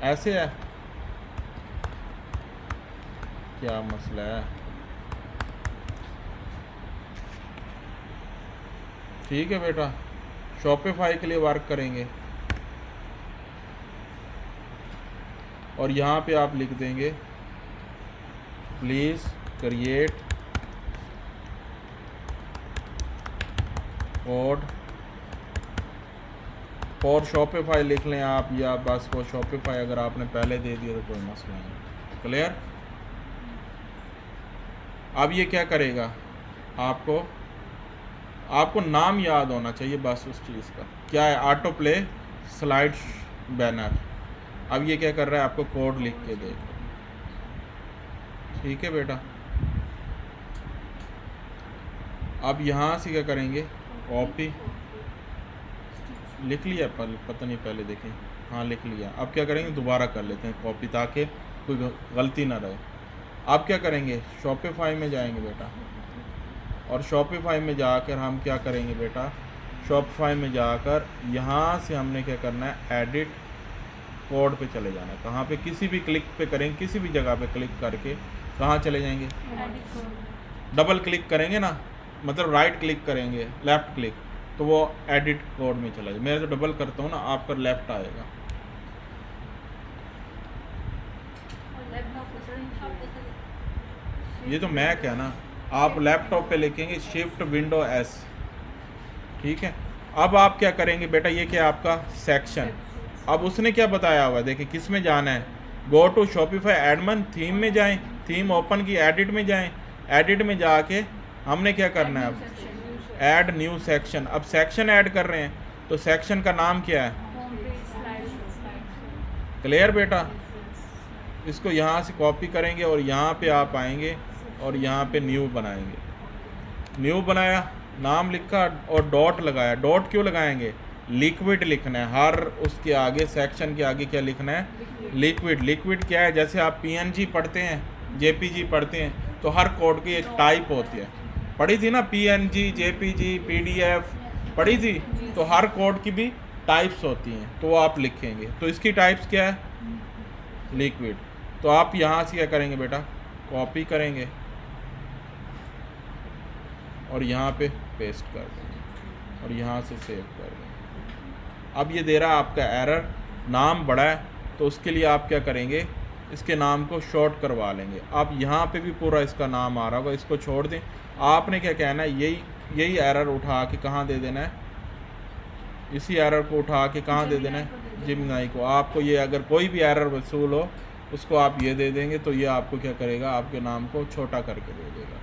ऐसे है, क्या मसला है, ठीक है बेटा, शॉपिफाई के लिए वर्क करेंगे, और यहाँ पे आप लिख देंगे please create code for Shopify लिख लें आप, या बस वो शॉपिफाई अगर आपने पहले दे दिया तो कोई मसला नहीं, क्लियर। अब ये क्या करेगा, आपको नाम याद होना चाहिए बस उस चीज़ का, क्या है, ऑटो प्ले स्लाइड बैनर। अब ये क्या कर रहा है, आपको कोड लिख के देगा, ठीक है बेटा। अब यहाँ से क्या करेंगे, कॉपी, लिख लिया, पता नहीं पहले देखें, हाँ लिख लिया। अब क्या करेंगे, दोबारा कर लेते हैं कॉपी, ताकि कोई गलती ना रहे। अब क्या करेंगे, शॉपिफाई में जाएंगे बेटा, और शॉपिफाई में जाकर हम क्या करेंगे बेटा, शॉपिफाई में जाकर यहाँ से हमने क्या करना है, एडिट कोड पे चले जाना है। कहाँ पे, किसी भी क्लिक पे करेंगे, किसी भी जगह पे क्लिक करके कहाँ चले जाएंगे, डबल क्लिक करेंगे ना, मतलब राइट क्लिक करेंगे, लेफ़्ट क्लिक, तो वो एडिट कोड में चला जाए। मैं तो डबल करता हूँ ना, आपका लेफ़्ट आएगा, ये तो मैक है ना, आप लैपटॉप पे लिखेंगे शिफ्ट विंडो S, ठीक है। अब आप क्या करेंगे बेटा, ये क्या आपका सेक्शन, अब उसने क्या बताया हुआ है, देखिए किस में जाना है, go to Shopify admin, theme में जाएं, थीम ओपन की, एडिट में जाएं, एडिट में जाके हमने क्या करना है, अब ऐड न्यू सेक्शन। अब सेक्शन ऐड कर रहे हैं, तो सेक्शन का नाम क्या है, क्लियर बेटा? इसको यहाँ से कॉपी करेंगे और यहाँ पे आप आएंगे और यहाँ पे न्यू बनाएंगे। न्यू बनाया, नाम लिखा और डॉट लगाया। डॉट क्यों लगाएंगे? लिक्विड लिखना है हर उसके आगे, सेक्शन के आगे क्या लिखना है? लिक्विड। लिक्विड क्या है? जैसे आप PNG पढ़ते हैं, JPG पढ़ते हैं, तो हर कोड की एक टाइप होती है। पढ़ी थी ना PNG, JPG, PDF पढ़ी थी? तो हर कोड की भी टाइप्स होती हैं, तो वो आप लिखेंगे। तो इसकी टाइप्स क्या है? लिक्विड। तो आप यहाँ से क्या करेंगे बेटा? कॉपी करेंगे और यहाँ पे पेस्ट कर देंगे और यहाँ से सेव कर देंगे। अब ये दे रहा है आपका एरर, नाम बड़ा है, तो उसके लिए आप क्या करेंगे? इसके नाम को शॉर्ट करवा लेंगे। आप यहाँ पे भी पूरा इसका नाम आ रहा होगा, इसको छोड़ दें। आपने क्या कहना है? यही एरर उठा के कहाँ दे देना है? इसी एरर को उठा के कहाँ दे देना है? जिमनाई को। आपको ये अगर कोई भी एरर वसूल हो उसको आप ये दे देंगे, तो ये आपको क्या करेगा? आपके नाम को छोटा करके दे देगा।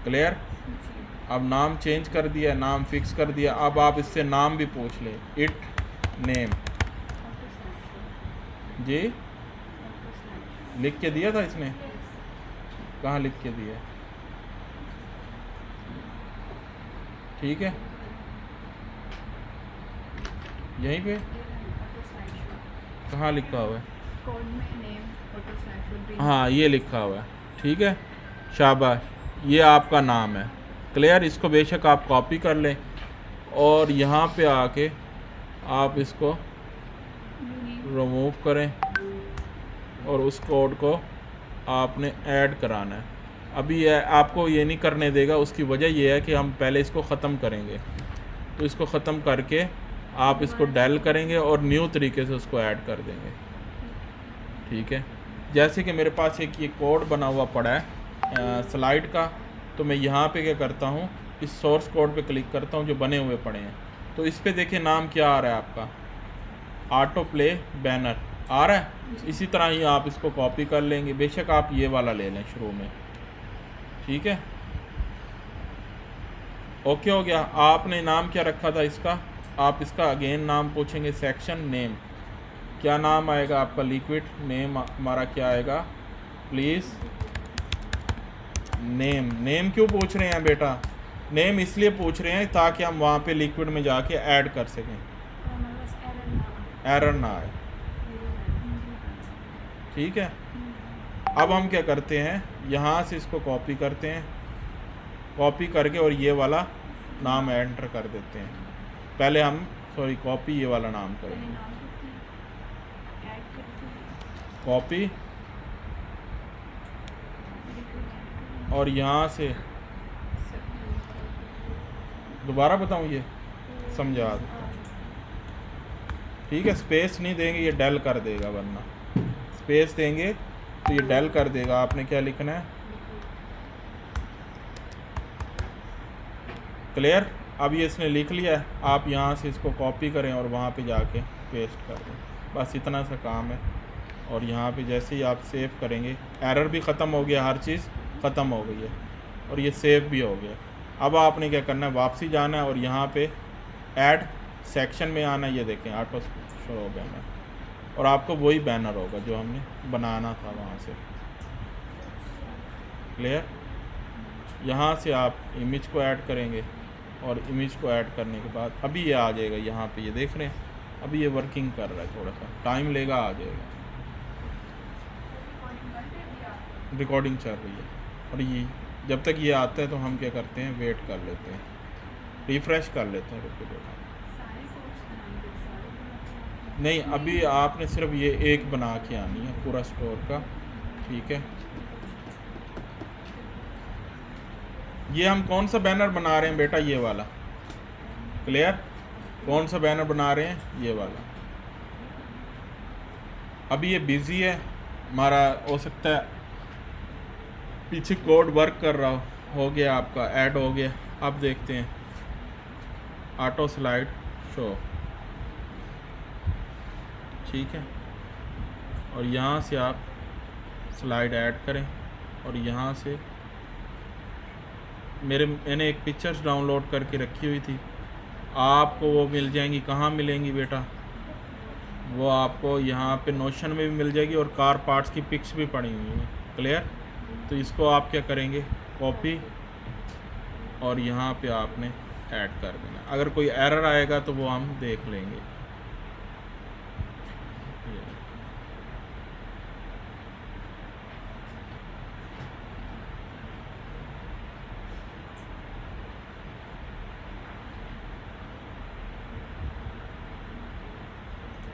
क्लियर? अब नाम चेंज कर दिया, नाम फिक्स कर दिया। अब आप इससे नाम भी पूछ लें, इट नेम जी लिख के दिया था इसने? कहाँ लिख के दिया? ठीक है, यहीं पे कहाँ लिखा हुआ है? कोड में नेम, हाँ, ये लिखा हुआ है। ठीक है, शाबाश, ये आपका नाम है। क्लियर? इसको बेशक आप कॉपी कर लें और यहाँ पे आके आप इसको रिमूव करें और उस कोड को आपने ऐड कराना है। अभी ये आपको ये नहीं करने देगा, उसकी वजह ये है कि हम पहले इसको ख़त्म करेंगे। तो इसको ख़त्म करके आप इसको डेल करेंगे और न्यू तरीके से उसको ऐड कर देंगे। ठीक है, जैसे कि मेरे पास एक ये कोड बना हुआ पड़ा है स्लाइड का, तो मैं यहाँ पे क्या करता हूँ? इस सोर्स कोड पे क्लिक करता हूँ जो बने हुए पड़े हैं। तो इस पे देखिए नाम क्या आ रहा है आपका? ऑटो प्ले बैनर आ रहा है। इसी तरह ही आप इसको कॉपी कर लेंगे। बेशक आप ये वाला ले लें शुरू में। ठीक है, ओके हो गया। आपने नाम क्या रखा था इसका? आप इसका अगेन नाम पूछेंगे। सेक्शन नेम, क्या नाम आएगा आपका? लिक्विड। नेम हमारा क्या आएगा? Please name. नेम क्यों पूछ रहे हैं बेटा? नेम इसलिए पूछ रहे हैं ताकि हम वहाँ पे लिक्विड में जाके ऐड कर सकें, एरर ना आए। ठीक है, अब हम क्या करते हैं? यहाँ से इसको कॉपी करते हैं, कॉपी करके और ये वाला नाम एंटर कर देते हैं। पहले हम कॉपी ये वाला नाम करेंगे, कॉपी, और यहाँ से दोबारा बताऊँ, ये समझा देता हूँ। ठीक है, स्पेस नहीं देंगे, ये डेल कर देगा, वरना स्पेस देंगे तो ये डेल कर देगा। आपने क्या लिखना है? क्लियर? अब ये इसने लिख लिया है। आप यहाँ से इसको कॉपी करें और वहाँ पे जाके पेस्ट कर दें। बस इतना सा काम है। और यहाँ पे जैसे ही आप सेव करेंगे, एरर भी ख़त्म हो गया, हर चीज़ ख़त्म हो गई है और ये सेव भी हो गया। अब आपने क्या करना है? वापसी जाना है और यहाँ पे ऐड सेक्शन में आना है। ये देखें ऑटो शो हो बैनर, और आपको वही बैनर होगा जो हमने बनाना था वहाँ से। क्लियर? यहाँ से आप इमेज को ऐड करेंगे और इमेज को ऐड करने के बाद अभी ये आ जाएगा। यहाँ पे ये देख रहे हैं, अभी ये वर्किंग कर रहा है, थोड़ा सा टाइम लेगा, आ जाएगा। रिकॉर्डिंग चल रही है और ये जब तक ये आता है तो हम क्या करते हैं? वेट कर लेते हैं, रिफ़्रेश कर लेते हैं। रुको बेटा, नहीं, अभी आपने सिर्फ ये एक बना के आनी है पूरा स्टोर का। ठीक है, ये हम कौन सा बैनर बना रहे हैं बेटा? ये वाला। क्लियर? कौन सा बैनर बना रहे हैं? ये वाला। अभी ये बिज़ी है हमारा, हो सकता है पीछे कोड वर्क कर रहा हो गया, आपका ऐड हो गया। अब देखते हैं ऑटो स्लाइड शो। ठीक है, और यहाँ से आप स्लाइड ऐड करें और यहाँ से मैंने एक पिक्चर्स डाउनलोड करके रखी हुई थी, आपको वो मिल जाएंगी। कहाँ मिलेंगी बेटा? वो आपको यहाँ पे नोशन में भी मिल जाएगी और कार पार्ट्स की पिक्स भी पड़ी हुई हैं। क्लियर? तो इसको आप क्या करेंगे, कॉपी और यहाँ पे आपने ऐड कर देना। अगर कोई एरर आएगा तो वो हम देख लेंगे।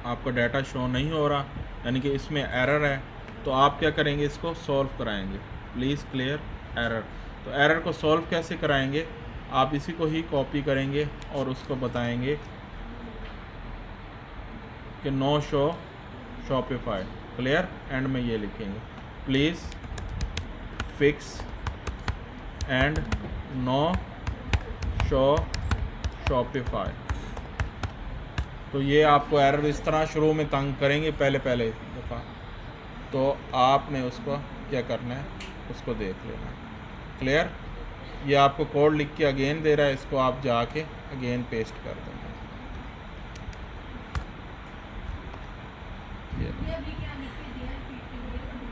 आपका डाटा शो नहीं हो रहा, यानी कि इसमें एरर है, तो आप क्या करेंगे, इसको सॉल्व कराएंगे। Please clear error. तो एरर को सॉल्व कैसे कराएंगे, आप इसी को ही कॉपी करेंगे और उसको बताएंगे कि no show Shopify. Clear? End में ये लिखेंगे please fix and no show Shopify. तो ये आपको एरर इस तरह शुरू में तंग करेंगे पहले दफ़ा, तो आपने उसको क्या करना है, उसको देख लेना है। क्लियर? ये आपको कोड लिख के अगेन दे रहा है, इसको आप जाके अगेन पेस्ट कर देंगे। ये अभी क्या लिख के दिया है?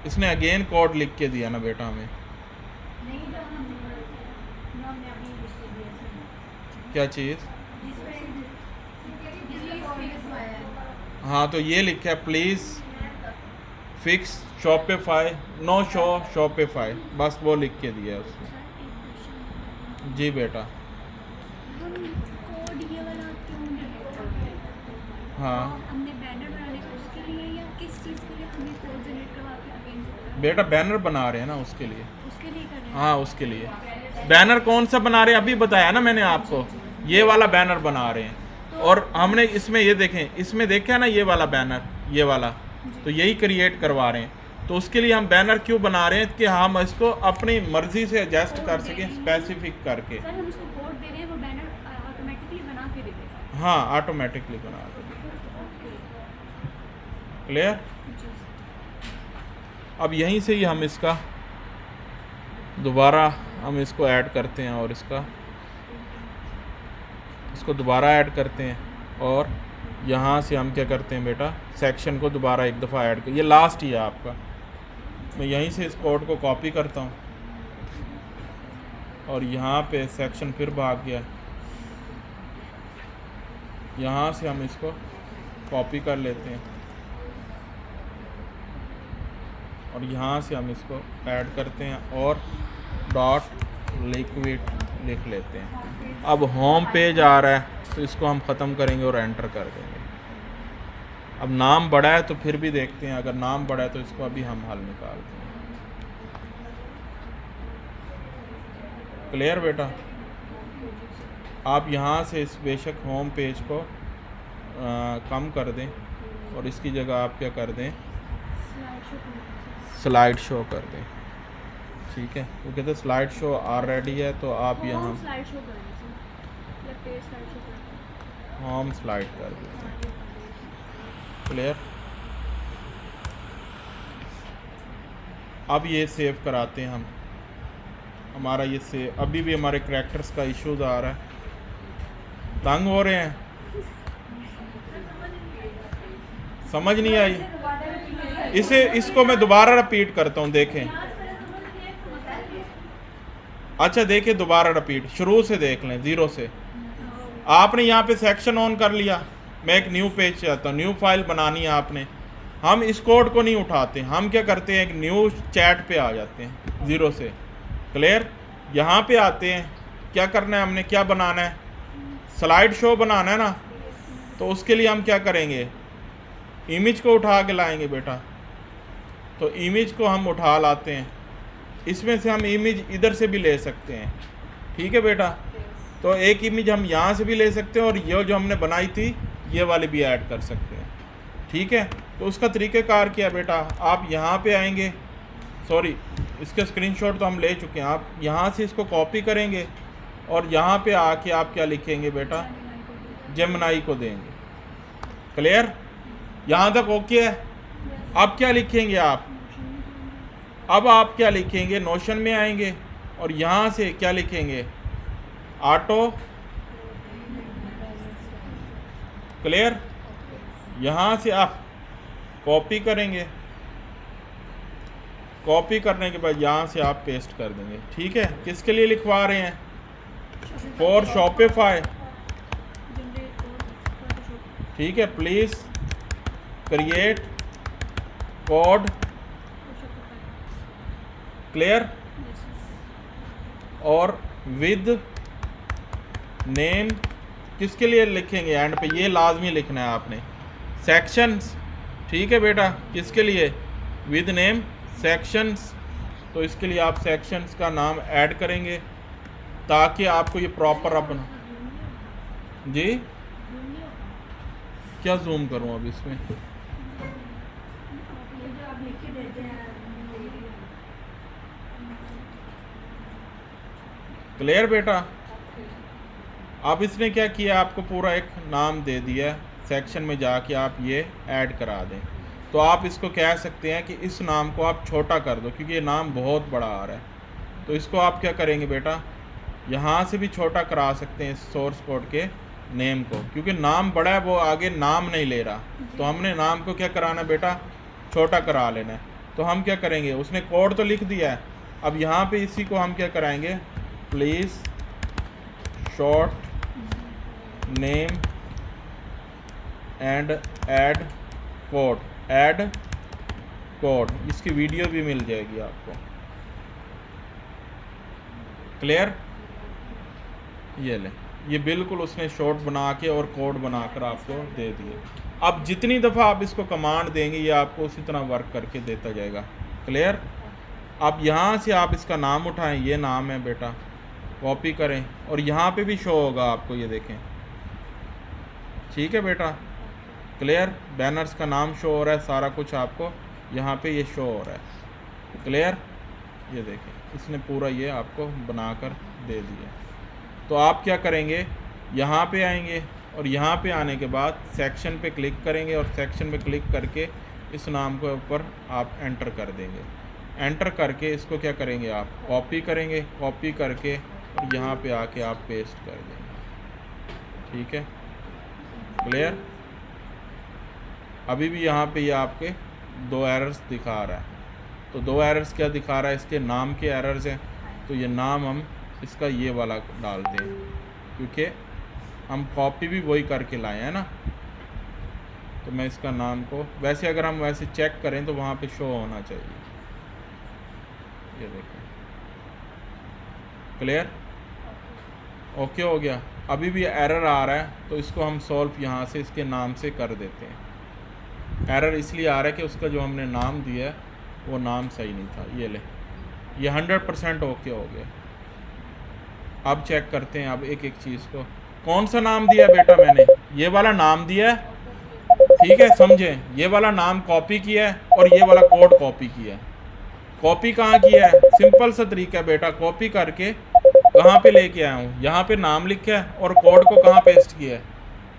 इसने अगेन कोड लिख के दिया ना बेटा हमें। नहीं, जो हमने अभी लिख के दिया इसमें। क्या चीज़? जिसमें ऑलवेज आया है। हाँ, तो ये लिखा है please fix Shopify no show Shopify, बस वो लिख के दिया है उसने। जी बेटा। हम कोड ये वाला क्यों डिलीट करते हैं? हाँ हमने बैनर बनाने को उसके लिए या किस चीज़ के लिए हमें कोड जनरेट करवा के अगेन बेटा, बैनर बना रहे हैं ना उसके लिए। उसके लिए कर रहे हैं? हाँ उसके लिए। बैनर कौन सा बना रहे हैं अभी बताया ना मैंने आपको, ये वाला बैनर बना रहे हैं। और हमने इसमें ये देखें, इसमें देखा है ना ये वाला बैनर, ये वाला, तो यही क्रिएट करवा रहे हैं। तो उसके लिए हम बैनर क्यों बना रहे हैं कि हम इसको अपनी मर्जी से एडजस्ट कर सकें, स्पेसिफिक करके। सर हम उसको कोड दे रहे हैं, वो बैनर ऑटोमेटिकली बना के दे देगा। हाँ, ऑटोमेटिकली बना देंगे। क्लियर? अब यहीं से ही हम इसका दोबारा हम इसको ऐड करते हैं और इसको दोबारा ऐड करते हैं और यहाँ से हम क्या करते हैं बेटा, सेक्शन को दोबारा एक दफ़ा ऐड कर। ये लास्ट ही है आपका। मैं यहीं से इस कोड को कॉपी करता हूँ और यहाँ पे सेक्शन फिर भाग गया, यहाँ से हम इसको कॉपी कर लेते हैं और यहाँ से हम इसको ऐड करते हैं और डॉट लिक्विड लिख लेते हैं। अब होम पेज आ रहा है तो इसको हम ख़त्म करेंगे और एंटर कर देंगे। अब नाम बड़ा है तो फिर भी देखते हैं, अगर नाम बड़ा है तो इसको अभी हम हल निकालते हैं। क्लियर बेटा? आप यहाँ से इस बेशक होम पेज को कम कर दें और इसकी जगह आप क्या कर दें, स्लाइड शो कर दें। ठीक है, वो कहते हैं स्लाइड शो ऑलरेडी है, तो आप यहाँ स्लाइड शो कर दीजिए या पेज स्लाइड शो कर दीजिए। होम स्लाइड कर देते हैं। क्लियर? अब ये सेव कराते हैं हम। हमारा ये सेव, अभी भी हमारे करैक्टर्स का इश्यूज आ रहा है, तंग हो रहे हैं, समझ नहीं आई। इसको मैं दोबारा रिपीट करता हूँ, देखें। अच्छा देखिए, दोबारा रिपीट, शुरू से देख लें, ज़ीरो से। आपने यहाँ पे सेक्शन ऑन कर लिया, मैं एक न्यू पेज चाहता हूँ, न्यू फाइल बनानी है आपने। हम इस कोड को नहीं उठाते, हम क्या करते हैं, एक न्यू चैट पे आ जाते हैं ज़ीरो से। क्लियर? यहाँ पे आते हैं, क्या करना है हमने, क्या बनाना है, स्लाइड शो बनाना है ना। तो उसके लिए हम क्या करेंगे, इमेज को उठा के लाएंगे बेटा। तो इमेज को हम उठा लाते हैं, इसमें से हम इमेज इधर से भी ले सकते हैं। ठीक है बेटा? तो एक इमेज हम यहाँ से भी ले सकते हैं और ये जो हमने बनाई थी ये वाली भी ऐड कर सकते हैं। ठीक है? तो उसका तरीक़ेकार क्या है बेटा, आप यहाँ पे आएंगे, सॉरी इसके स्क्रीनशॉट तो हम ले चुके हैं। आप यहाँ से इसको कॉपी करेंगे और यहाँ पे आके आप क्या लिखेंगे बेटा, जेमिनी को देंगे। क्लियर? यहाँ तक ओके है? अब क्या लिखेंगे आप, अब आप क्या लिखेंगे, नोशन में आएंगे और यहाँ से क्या लिखेंगे, ऑटो क्लियर। यहाँ से आप कॉपी करेंगे, कॉपी करने के बाद यहाँ से आप पेस्ट कर देंगे। ठीक है, किसके लिए लिखवा रहे हैं? For Shopify. ठीक है, प्लीज क्रिएट कोड। क्लियर। और विद नेम किसके लिए लिखेंगे? एंड पे ये लाजमी लिखना है आपने, सेक्शंस। ठीक है बेटा, किसके लिए? With name sections. तो इसके लिए आप सेक्शंस का नाम ऐड करेंगे ताकि आपको ये प्रॉपर अपना। जी क्या जूम करूं अब इसमें? ये जो आप लिख के देते हैं क्लियर बेटा। अब इसने क्या किया, आपको पूरा एक नाम दे दिया, सेक्शन में जाके आप ये ऐड करा दें। तो आप इसको कह सकते हैं कि इस नाम को आप छोटा कर दो, क्योंकि ये नाम बहुत बड़ा आ रहा है। तो इसको आप क्या करेंगे बेटा, यहाँ से भी छोटा करा सकते हैं इस सोर्स कोड के नेम को, क्योंकि नाम बड़ा है, वो आगे नाम नहीं ले रहा। तो हमने नाम को क्या कराना है बेटा, छोटा करा लेना है। तो हम क्या करेंगे, उसने कोड तो लिख दिया है, अब यहाँ पे इसी को हम क्या कराएंगे, please short name and add code, add code. इसकी वीडियो भी मिल जाएगी आपको। क्लियर। ये ले, ये बिल्कुल उसने शॉर्ट बना के और कोड बनाकर आपको दे दिए। अब जितनी दफ़ा आप इसको कमांड देंगे ये आपको उसी तरह वर्क करके देता जाएगा। क्लियर। अब यहाँ से आप इसका नाम उठाएं, ये नाम है बेटा, कॉपी करें और यहाँ पे भी शो होगा आपको, ये देखें। ठीक है बेटा। क्लियर। बैनर्स का नाम शो हो रहा है, सारा कुछ आपको यहाँ पे ये शो हो रहा है। क्लियर। ये देखें, इसने पूरा ये आपको बनाकर दे दिया। तो आप क्या करेंगे, यहाँ पे आएंगे और यहाँ पे आने के बाद सेक्शन पे क्लिक करेंगे और सेक्शन पे क्लिक करके इस नाम के ऊपर आप एंटर कर देंगे। एंटर करके इसको क्या करेंगे, आप कॉपी करेंगे, कॉपी करके और यहाँ पे आके आप पेस्ट कर देंगे। ठीक है। क्लियर। अभी भी यहाँ पे ये आपके 2 एरर्स दिखा रहा है। तो 2 एरर्स क्या दिखा रहा है, इसके नाम के एरर्स हैं। तो ये नाम हम इसका ये वाला डालते हैं, क्योंकि हम कॉपी भी वही करके लाए हैं ना। तो मैं इसका नाम को, वैसे अगर हम वैसे चेक करें तो वहाँ पे शो होना चाहिए। ये देखें। क्लियर। ओके हो गया। अभी भी एरर आ रहा है तो इसको हम सॉल्व यहाँ से इसके नाम से कर देते हैं। एरर इसलिए आ रहा है कि उसका जो हमने नाम दिया है वो नाम सही नहीं था। ये ले, ये 100% ओके हो गया। अब चेक करते हैं अब एक एक चीज़ को। कौन सा नाम दिया बेटा मैंने, ये वाला नाम दिया है। ठीक है, समझे। ये वाला नाम कॉपी किया है और ये वाला कोड कॉपी किया है। कॉपी कहाँ किया है, सिंपल सा तरीका है बेटा। कॉपी करके कहाँ पे लेके आया हूँ, यहाँ पे नाम लिखा है और कोड को कहाँ पेस्ट किया है,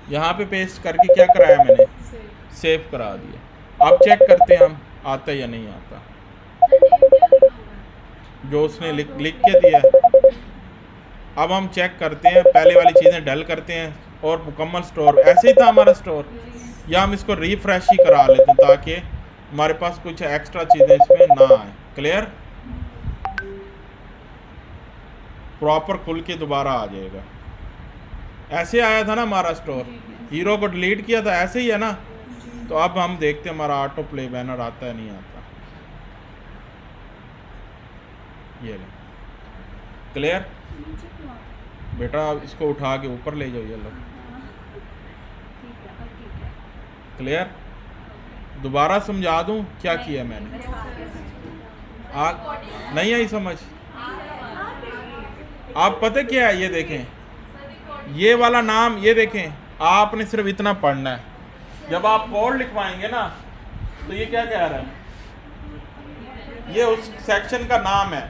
यहाँ पे पेस्ट करके क्या कराया मैंने, सेव करा दिया। अब चेक करते हैं हम आता या नहीं आता, जो उसने लिख के दिया। अब हम चेक करते हैं, पहले वाली चीज़ें डल करते हैं और मुकम्मल स्टोर ऐसे ही था हमारा स्टोर, या हम इसको रिफ्रेश ही करा लेते हैं ताकि हमारे पास कुछ एक्स्ट्रा चीज़ें इसमें ना आए। क्लियर। प्रॉपर खुल के दोबारा आ जाएगा। ऐसे आया था ना हमारा स्टोर, हीरो को डिलीट किया था, ऐसे ही है ना। तो अब हम देखते हैं हमारा ऑटो प्ले बैनर आता है नहीं आता। ये ले। क्लियर बेटा। इसको उठा के ऊपर ले जाओ, ये लो। क्लियर। दोबारा समझा दूं क्या किया मैंने, नहीं आई समझ। आप पता क्या है, ये देखें, ये वाला नाम, ये देखें, आपने सिर्फ इतना पढ़ना है। जब आप कोड लिखवाएंगे ना तो ये क्या कह रहा है, ये उस सेक्शन का नाम है,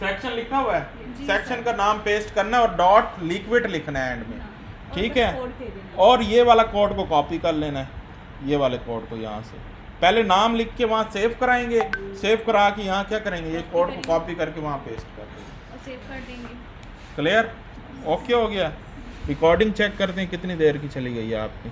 सेक्शन लिखा हुआ है, सेक्शन का नाम पेस्ट करना है और डॉट लिक्विड लिखना है एंड में। ठीक है। और ये वाला कोड को कॉपी कर लेना है, ये वाले कोड को यहाँ से पहले नाम लिख के वहाँ सेव कराएंगे, सेव करा के यहाँ क्या करेंगे, ये कोड को कॉपी करके वहाँ पेस्ट कर देंगे और सेव कर देंगे। क्लियर। ओके हो गया। रिकॉर्डिंग चेक करते हैं कितनी देर की चली गई है आपकी।